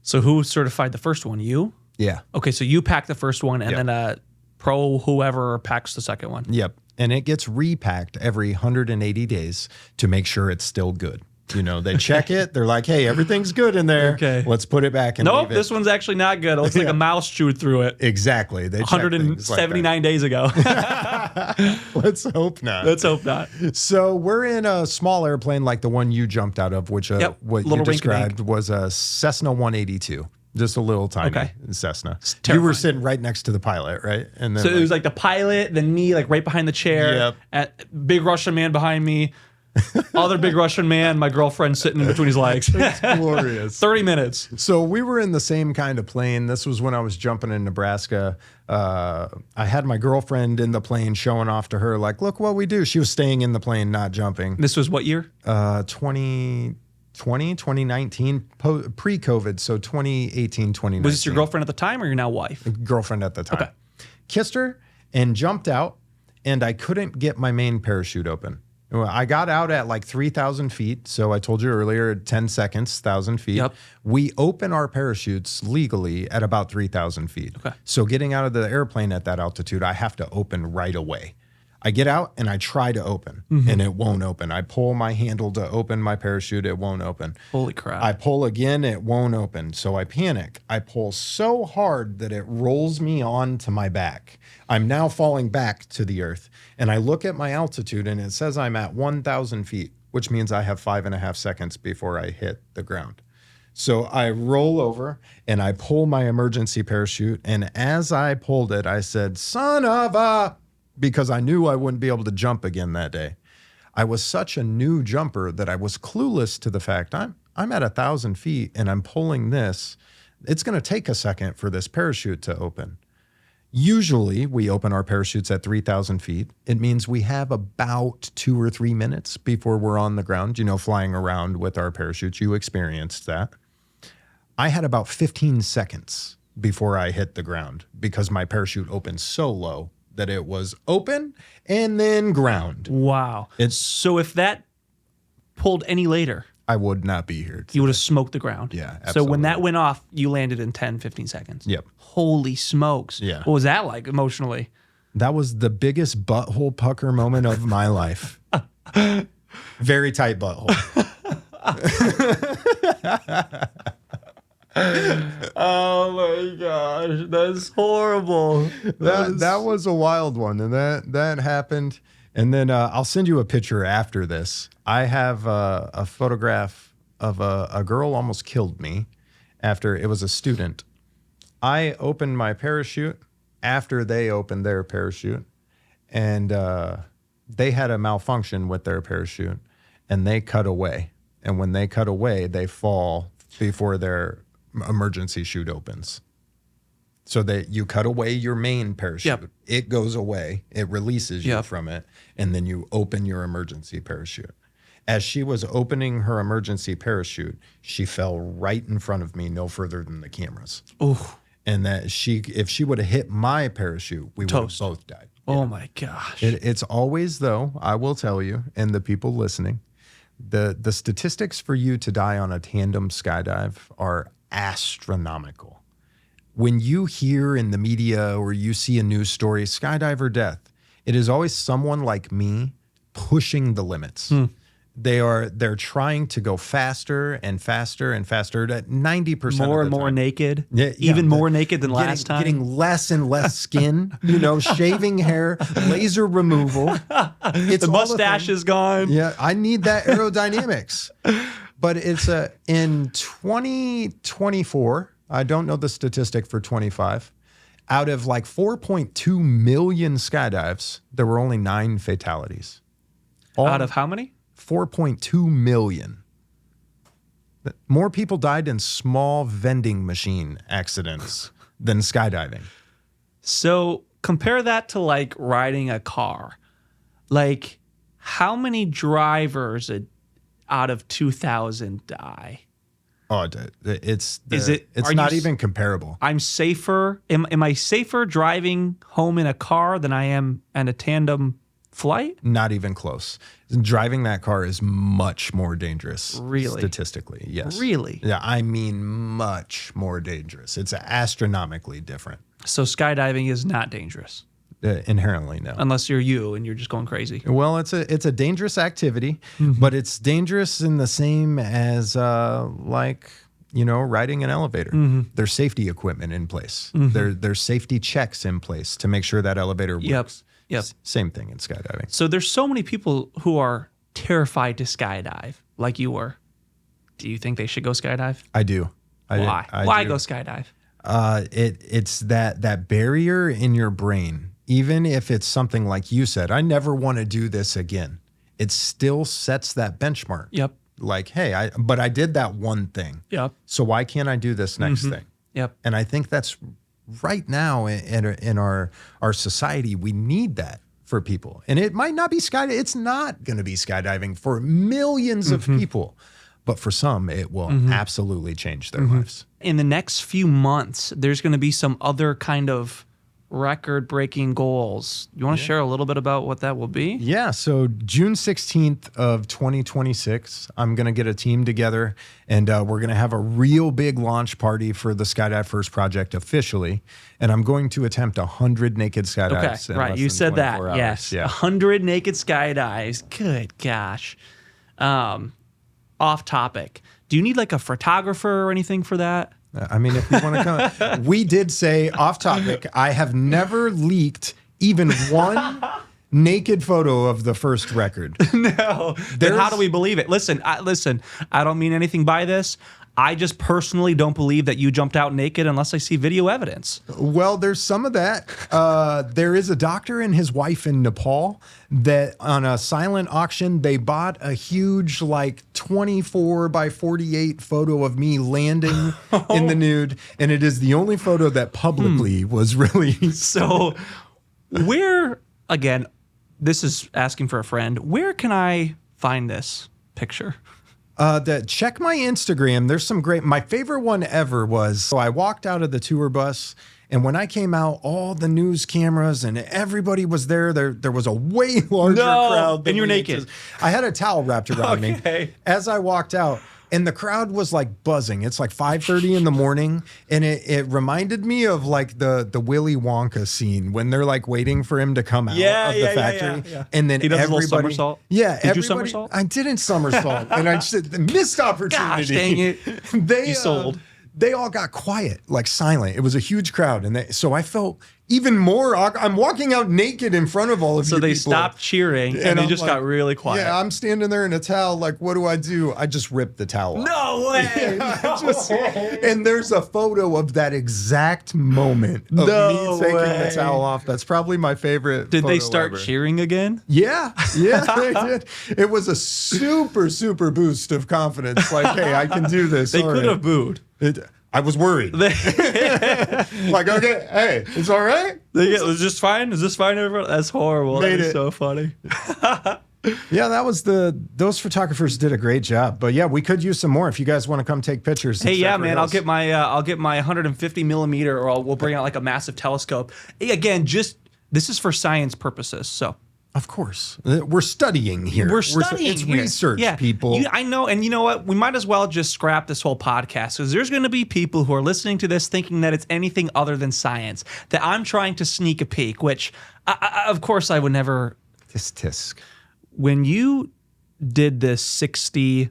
So who certified the first one? You? Yeah. Okay, so you packed the first one, and then pro whoever packs the second one. Yep. And it gets repacked every 180 days to make sure it's still good. You know, they check it. They're like, hey, everything's good in there. Okay. Let's put it back and nope, leave it. This one's actually not good. It looks like a mouse chewed through it. Exactly. They 179 days ago. Let's hope not. Let's hope not. So we're in a small airplane like the one you jumped out of, which what you described was a Cessna 182. Just a little tiny Cessna. You were sitting right next to the pilot, right? And then so it was like the pilot, then me, like right behind the chair. Yep. Big Russian man behind me. Other big Russian man, my girlfriend sitting in between his legs. It's glorious. 30 minutes. So we were in the same kind of plane. This was when I was jumping in Nebraska. I had my girlfriend in the plane showing off to her, like, look what we do. She was staying in the plane, not jumping. This was what year? 2019, pre-COVID. So 2018, 2019. Was this your girlfriend at the time or your now wife? Girlfriend at the time. Okay. Kissed her and jumped out, and I couldn't get my main parachute open. I got out at like 3,000 feet. So I told you earlier, 10 seconds, 1,000 feet. Yep. We open our parachutes legally at about 3,000 feet. Okay. So getting out of the airplane at that altitude, I have to open right away. I get out and I try to open and it won't open. I pull my handle to open my parachute. It won't open. Holy crap. I pull again. It won't open. So I panic. I pull so hard that it rolls me onto my back. I'm now falling back to the earth. And I look at my altitude and it says I'm at 1,000 feet, which means I have 5.5 seconds before I hit the ground. So I roll over and I pull my emergency parachute. And as I pulled it, I said, son of a... because I knew I wouldn't be able to jump again that day. I was such a new jumper that I was clueless to the fact I'm at 1,000 feet and I'm pulling this. It's going to take a second for this parachute to open. Usually we open our parachutes at 3,000 feet. It means we have about 2 or 3 minutes before we're on the ground, flying around with our parachutes. You experienced that. I had about 15 seconds before I hit the ground because my parachute opened so low that it was open and then ground. Wow. So if that pulled any later, I would not be here today. You would have smoked the ground. Yeah, absolutely. So when that went off, you landed in 10, 15 seconds. Yep. Holy smokes. Yeah. What was that like emotionally? That was the biggest butthole pucker moment of my life. Very tight butthole. Oh my gosh, that's horrible. That was a wild one, and that happened. And then I'll send you a picture after this. I have a photograph of a girl almost killed me after it was a student. I opened my parachute after they opened their parachute, and they had a malfunction with their parachute, and they cut away. And when they cut away, they fall before their emergency chute opens. So that you cut away your main parachute. Yep. It goes away. It releases you Yep. from it. And then you open your emergency parachute. As she was opening her emergency parachute, she fell right in front of me, no further than the cameras. Oh, And that if she would have hit my parachute, we would have Toast. both died. oh my gosh. It's always, though, I will tell you, and the people listening, the statistics for you to die on a tandem skydive are astronomical. When you hear in the media or you see a news story, skydiver death, it is always someone like me pushing the limits. They're trying to go faster and faster and faster at 90% more of and the more time. naked. Yeah, Even the- more naked than last time. Getting less and less skin, shaving hair, laser removal. It's the all a mustache thing. is gone. Yeah, I need that aerodynamics. But it's in 2024, I don't know the statistic for 25, out of like 4.2 million skydives, there were only 9 fatalities. Out of how many? 4.2 million. More people died in small vending machine accidents than skydiving. So compare that to like riding a car. Like how many drivers out of 2,000 die? Oh, it's are not you even comparable. I'm safer. Am I safer driving home in a car than I am in a tandem flight? Not even close. Driving that car is much more dangerous. Really? Statistically, yes. Really? Yeah, I mean much more dangerous. It's astronomically different. So skydiving is not dangerous Inherently, no. unless you're you and you're just going crazy. Well, it's a dangerous activity, but it's dangerous in the same as riding an elevator. There's safety equipment in place. There's safety checks in place to make sure that elevator works. Yep. Same thing in skydiving. So there's so many people who are terrified to skydive, like you were. Do you think they should go skydive? I do. Why? Why go skydive? It's that barrier in your brain. Even if it's something like you said, I never want to do this again. It still sets that benchmark. Yep. Like, hey, but I did that one thing. Yep. So why can't I do this next thing? Yep. And I think that's right now in our society, we need that for people. And it might not be skydiving. It's not going to be skydiving for millions of people. But for some, it will absolutely change their lives. In the next few months, there's going to be some other kind of record-breaking goals. You want to share a little bit about what that will be? Yeah, so June 16th of 2026, I'm going to get a team together, and we're going to have a real big launch party for the Skydive First project officially, and I'm going to attempt 100 naked skydives. Okay, right. You said that. Yes. Yeah. 100 naked skydives. Good gosh. Off topic. Do you need like a photographer or anything for that? I mean, if you want to come, we did say off topic, I have never leaked even one naked photo of the first record. No. Then how do we believe it? Listen, I don't mean anything by this. I just personally don't believe that you jumped out naked unless I see video evidence. Well, there's some of that. There is a doctor and his wife in Nepal that on a silent auction, they bought a huge like 24 by 48 photo of me landing in the nude. And it is the only photo that publicly was released. So where, again, this is asking for a friend, where can I find this picture? Check my Instagram. There's some great. My favorite one ever was, so I walked out of the tour bus, and when I came out, all the news cameras and everybody was there. There was a way larger crowd. And you're naked. I had a towel wrapped around me as I walked out. And the crowd was like buzzing. It's like 5:30 in the morning. And it reminded me of like the Willy Wonka scene when they're like waiting for him to come out of the factory. Yeah. And then he does everybody, a little somersault. Yeah. Did you somersault? I didn't somersault. And I just missed opportunity. Gosh, dang it. You sold. They all got quiet, like silent. It was a huge crowd. And so I felt even more, I'm walking out naked in front of all of you. So they people. Stopped cheering and they just got really quiet. Yeah, I'm standing there in a towel. Like, what do? I just ripped the towel off. No way. And there's a photo of that exact moment of me taking the towel off. That's probably my favorite. Did they photo start ever. cheering again? Yeah, they did. It was a super, super boost of confidence. Like, hey, I can do this. They could have booed. I was worried. Like, okay, hey, it's all right. Is this fine? Is this fine, everyone? That's horrible. That is so funny. Yeah, those photographers did a great job. But yeah, we could use some more if you guys want to come take pictures. Hey, yeah, man, I'll get my 150 millimeter, or we'll bring out like a massive telescope. Again, this is for science purposes. So. Of course. We're studying here. It's here. Research, people. I know, and you know what? We might as well just scrap this whole podcast because there's going to be people who are listening to this thinking that it's anything other than science, that I'm trying to sneak a peek, which, of course, I would never. Tisk. When you did this 60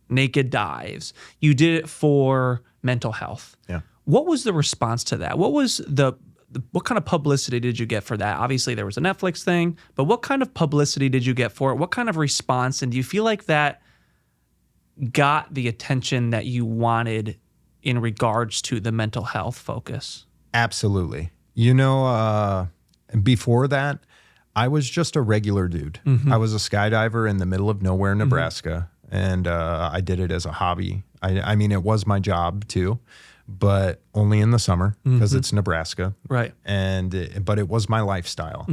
naked dives, you did it for mental health. Yeah. What was the response to that? What kind of publicity did you get for that? Obviously, there was a Netflix thing, but what kind of publicity did you get for it? What kind of response? And do you feel like that got the attention that you wanted in regards to the mental health focus? Absolutely. Before that, I was just a regular dude. I was a skydiver in the middle of nowhere, Nebraska, and I did it as a hobby. I mean, it was my job too. But only in the summer because it's Nebraska. Right. But it was my lifestyle.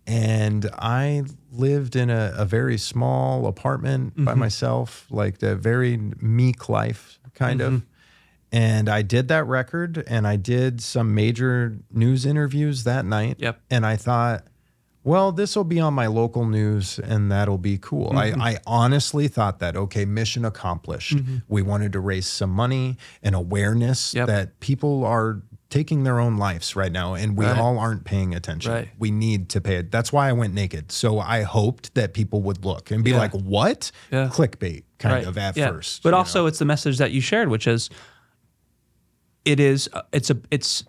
And I lived in a very small apartment by myself, like the very meek life kind of. And I did that record and I did some major news interviews that night. Yep. And I thought, well, this will be on my local news and that'll be cool. I honestly thought that, okay, mission accomplished. We wanted to raise some money and awareness that people are taking their own lives right now and we all aren't paying attention. Right. We need to pay it. That's why I went naked. So I hoped that people would look and be like, what? Clickbait kind of at first. But also it's the message that you shared, which is it's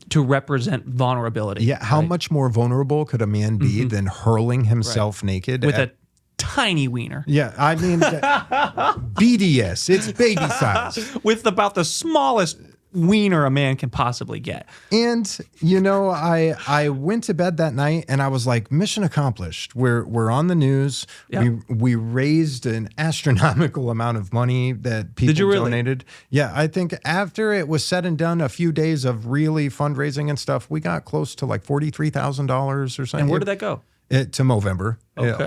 to represent vulnerability. Yeah. How much more vulnerable could a man be than hurling himself naked with a tiny wiener? Yeah. I mean, BDS, it's baby size. With about the smallest wiener a man can possibly get. And, I went to bed that night and I was like, mission accomplished. We're on the news. Yep. We raised an astronomical amount of money that people donated. Yeah, I think after it was said and done, a few days of really fundraising and stuff, we got close to like $43,000 or something. And where did that go? To Movember,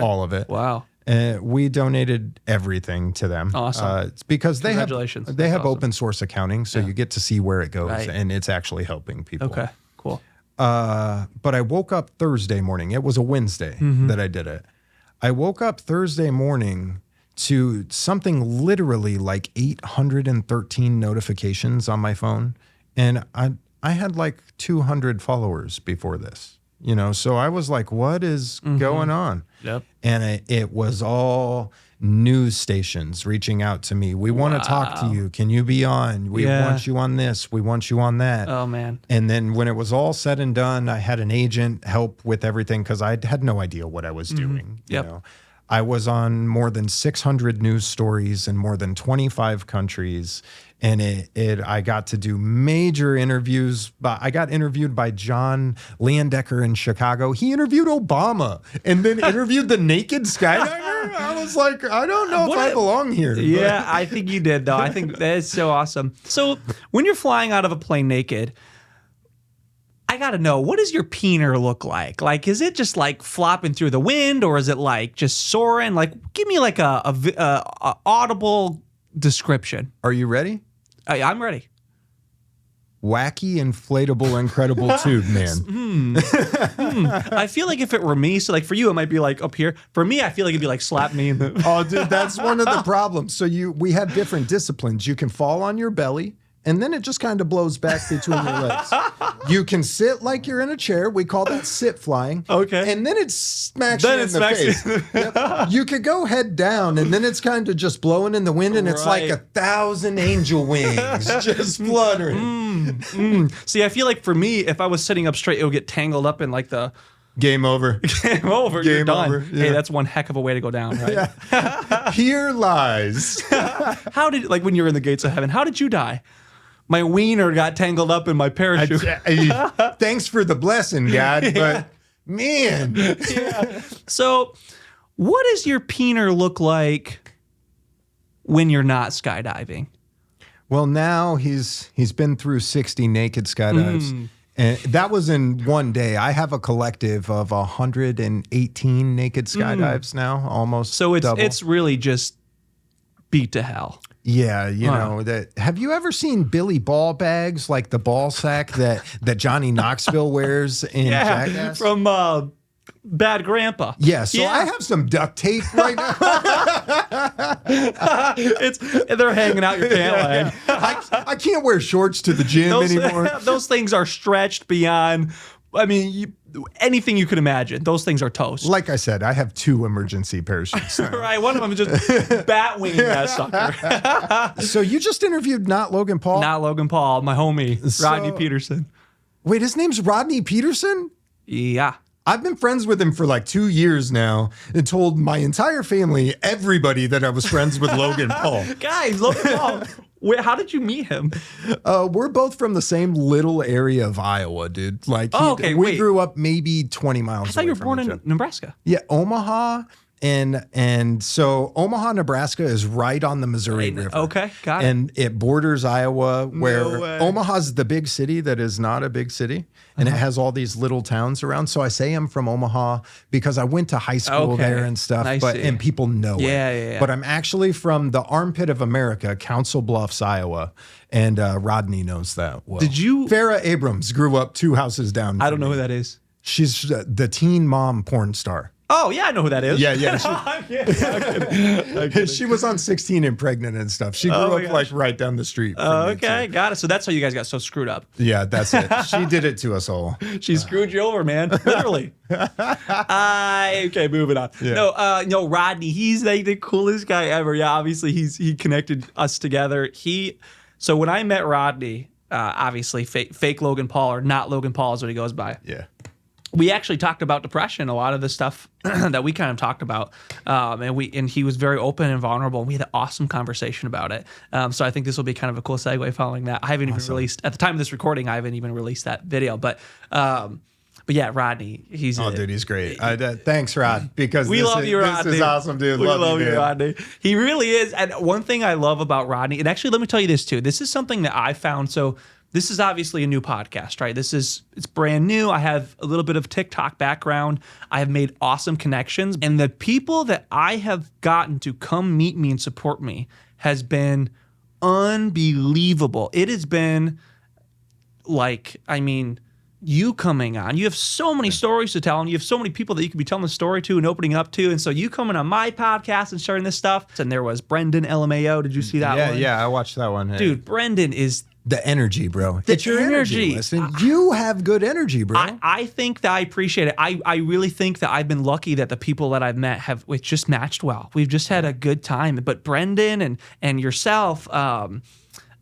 all of it. Wow. We donated everything to them. Awesome. It's because they have awesome. open source accounting, so you get to see where it goes, and it's actually helping people. Okay, cool. But I woke up Thursday morning. It was a Wednesday that I did it. I woke up Thursday morning to something literally like 813 notifications on my phone. And I had like 200 followers before this, you know? So I was like, what is going on? Yep. And it was all news stations reaching out to me. We want to talk to you. Can you be on? We want you on this. We want you on that. Oh, man. And then when it was all said and done, I had an agent help with everything because I had no idea what I was doing. Yep. You know? I was on more than 600 news stories in more than 25 countries. And I got to do major interviews. I got interviewed by John Landecker in Chicago. He interviewed Obama and then interviewed the naked skydiver. I was like, I don't know if I belong here. Yeah, I think you did, though. I think that is so awesome. So when you're flying out of a plane naked, I got to know, what does your peener look like? Like, is it just like flopping through the wind, or is it like just soaring? Like, give me like a audible description. Are you ready? I'm ready. Wacky, inflatable, incredible tube, man. I feel like if it were me, so like for you, it might be like up here. For me, I feel like it'd be like slap me in the... Oh, dude, that's one of the problems. So we have different disciplines. You can fall on your belly, and then it just kind of blows back between your legs. You can sit like you're in a chair. We call that sit flying. Okay. And then it smacks you in the face. Yep. You could go head down, and then it's kind of just blowing in the wind, and it's like 1,000 angel wings just fluttering. See, I feel like for me, if I was sitting up straight, it would get tangled up in like the... Game over. Game over. You're Game done. over. Yeah. Hey, that's one heck of a way to go down, right? Yeah. Here lies. How did, like when you're in the gates of heaven, how did you die? My wiener got tangled up in my parachute. Thanks for the blessing, God, but man. Yeah. So what does your peener look like when you're not skydiving? Well, now he's been through 60 naked skydives. And that was in one day. I have a collective of 118 naked skydives now, almost. So double. it's really just beat to hell. Yeah, you know that. Have you ever seen Billy ball bags, like the ball sack that Johnny Knoxville wears in Jackass? From Bad Grandpa. Yeah, so I have some duct tape right now. They're hanging out your pant leg. I can't wear shorts to the gym anymore. Those things are stretched beyond. I mean, anything you could imagine. Those things are toast. Like I said, I have 2 emergency parachutes now. Right, one of them is just bat winging that sucker. So you just interviewed not Logan Paul? Not Logan Paul, my homie, Rodney Peterson. Wait, his name's Rodney Peterson? Yeah. I've been friends with him for like 2 years now and told my entire family, everybody, that I was friends with Logan Paul. Guys, Logan Paul. Wait, how did you meet him? We're both from the same little area of Iowa, dude. Like, we grew up maybe 20 miles away. I thought you were born in other. Nebraska. Yeah, Omaha. And so Omaha, Nebraska is right on the Missouri River. Okay, got it. And it borders Iowa, where Omaha's the big city that is not a big city. And it has all these little towns around. So I say I'm from Omaha because I went to high school there and stuff. And people know it. Yeah. But I'm actually from the armpit of America, Council Bluffs, Iowa. And Rodney knows that well. Did you? Farrah Abrams grew up 2 houses down. I don't know who that is. She's the teen mom porn star. Oh, yeah, I know who that is. Yeah. She was on 16 and Pregnant and stuff. She grew up like right down the street. Okay, got it. So that's how you guys got so screwed up. Yeah, that's it. She did it to us all. She screwed you over, man. Literally. Okay, moving on. Yeah. No, Rodney, he's like the coolest guy ever. Yeah, obviously he connected us together. So when I met Rodney, obviously fake Logan Paul, or not Logan Paul is what he goes by. Yeah. We actually talked about depression, a lot of the stuff that we kind of talked about, and he was very open and vulnerable. And we had an awesome conversation about it. So I think this will be kind of a cool segue following that. I haven't even released, at the time of this recording, I haven't even released that video. But yeah, Rodney, he's dude, he's great. Thanks, Rod, because we love you, Rodney. This is awesome, dude. We love you, man. Rodney. He really is. And one thing I love about Rodney, and actually, let me tell you this too. This is something that I found. So this is obviously a new podcast, right? It's brand new. I have a little bit of TikTok background. I have made awesome connections. And the people that I have gotten to come meet me and support me has been unbelievable. It has been like, I mean, you coming on. You have so many stories to tell, and you have so many people that you could be telling the story to and opening up to. And so you coming on my podcast and sharing this stuff. And there was Brendan LMAO. Did you see that one? Yeah, I watched that one. Hey. Dude, Brendan is the energy, bro. It's your energy. Listen, you have good energy, bro. I think that I appreciate it. I really think that I've been lucky that the people that I've met have just matched well. We've just had a good time. But Brendan and yourself,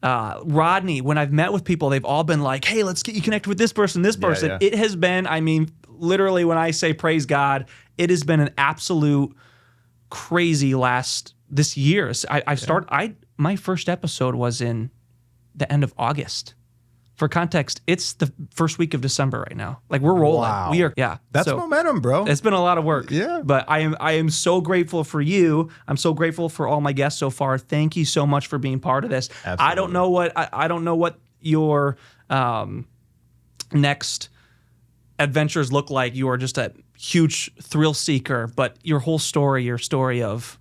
Rodney, when I've met with people, they've all been like, hey, let's get you connected with this person, this person. Yeah. It has been, I mean, literally when I say praise God, it has been an absolute crazy this year. My first episode was in the end of August. For context, it's the first week of December right now. Like we're rolling. Wow. We are, yeah. That's momentum, bro. It's been a lot of work. Yeah. But I am so grateful for you. I'm so grateful for all my guests so far. Thank you so much for being part of this. Absolutely. I don't know what your next adventures look like. You are just a huge thrill seeker, but your story of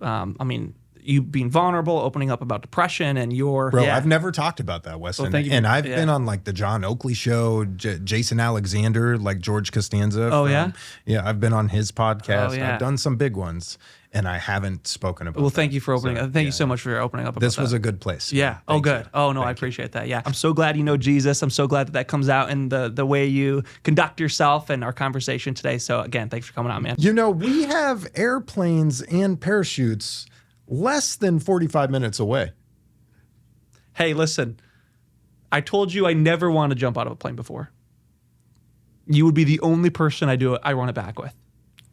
you being vulnerable, opening up about depression, and I've never talked about that, Weston. Thank you. And I've been on like the John Oakley show, Jason Alexander, like George Costanza. Yeah, I've been on his podcast. Oh, yeah. I've done some big ones, and I haven't spoken about. Well, thank you for opening. Thank you so much for opening up. This was a good place. Yeah. Oh, good. Oh no, I appreciate that. Yeah, I'm so glad you know Jesus. I'm so glad that comes out in the way you conduct yourself and our conversation today. So again, thanks for coming on, man. You know, we have airplanes and parachutes less than 45 minutes away. Hey, listen, I told you I never want to jump out of a plane before. You would be the only person I run it back with.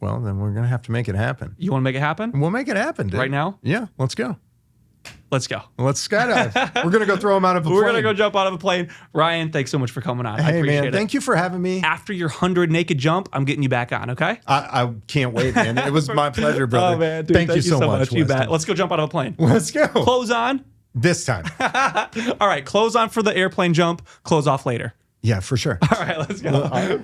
Well, then we're going to have to make it happen. You want to make it happen? We'll make it happen, dude. Right now? Yeah, let's go. Let's go. Let's skydive. We're going to go throw him out of a plane. We're going to go jump out of a plane. Ryan, thanks so much for coming on. I Hey, appreciate man, it. thank you for having me. After your 100 naked jump, I'm getting you back on, okay? I can't wait, man. It was my pleasure, brother. Oh, man. Dude, thank you so much. You bet. Weston. Let's go jump out of a plane. Let's go. Clothes on. This time. All right, clothes on for the airplane jump. Clothes off later. Yeah, for sure. All right, let's go.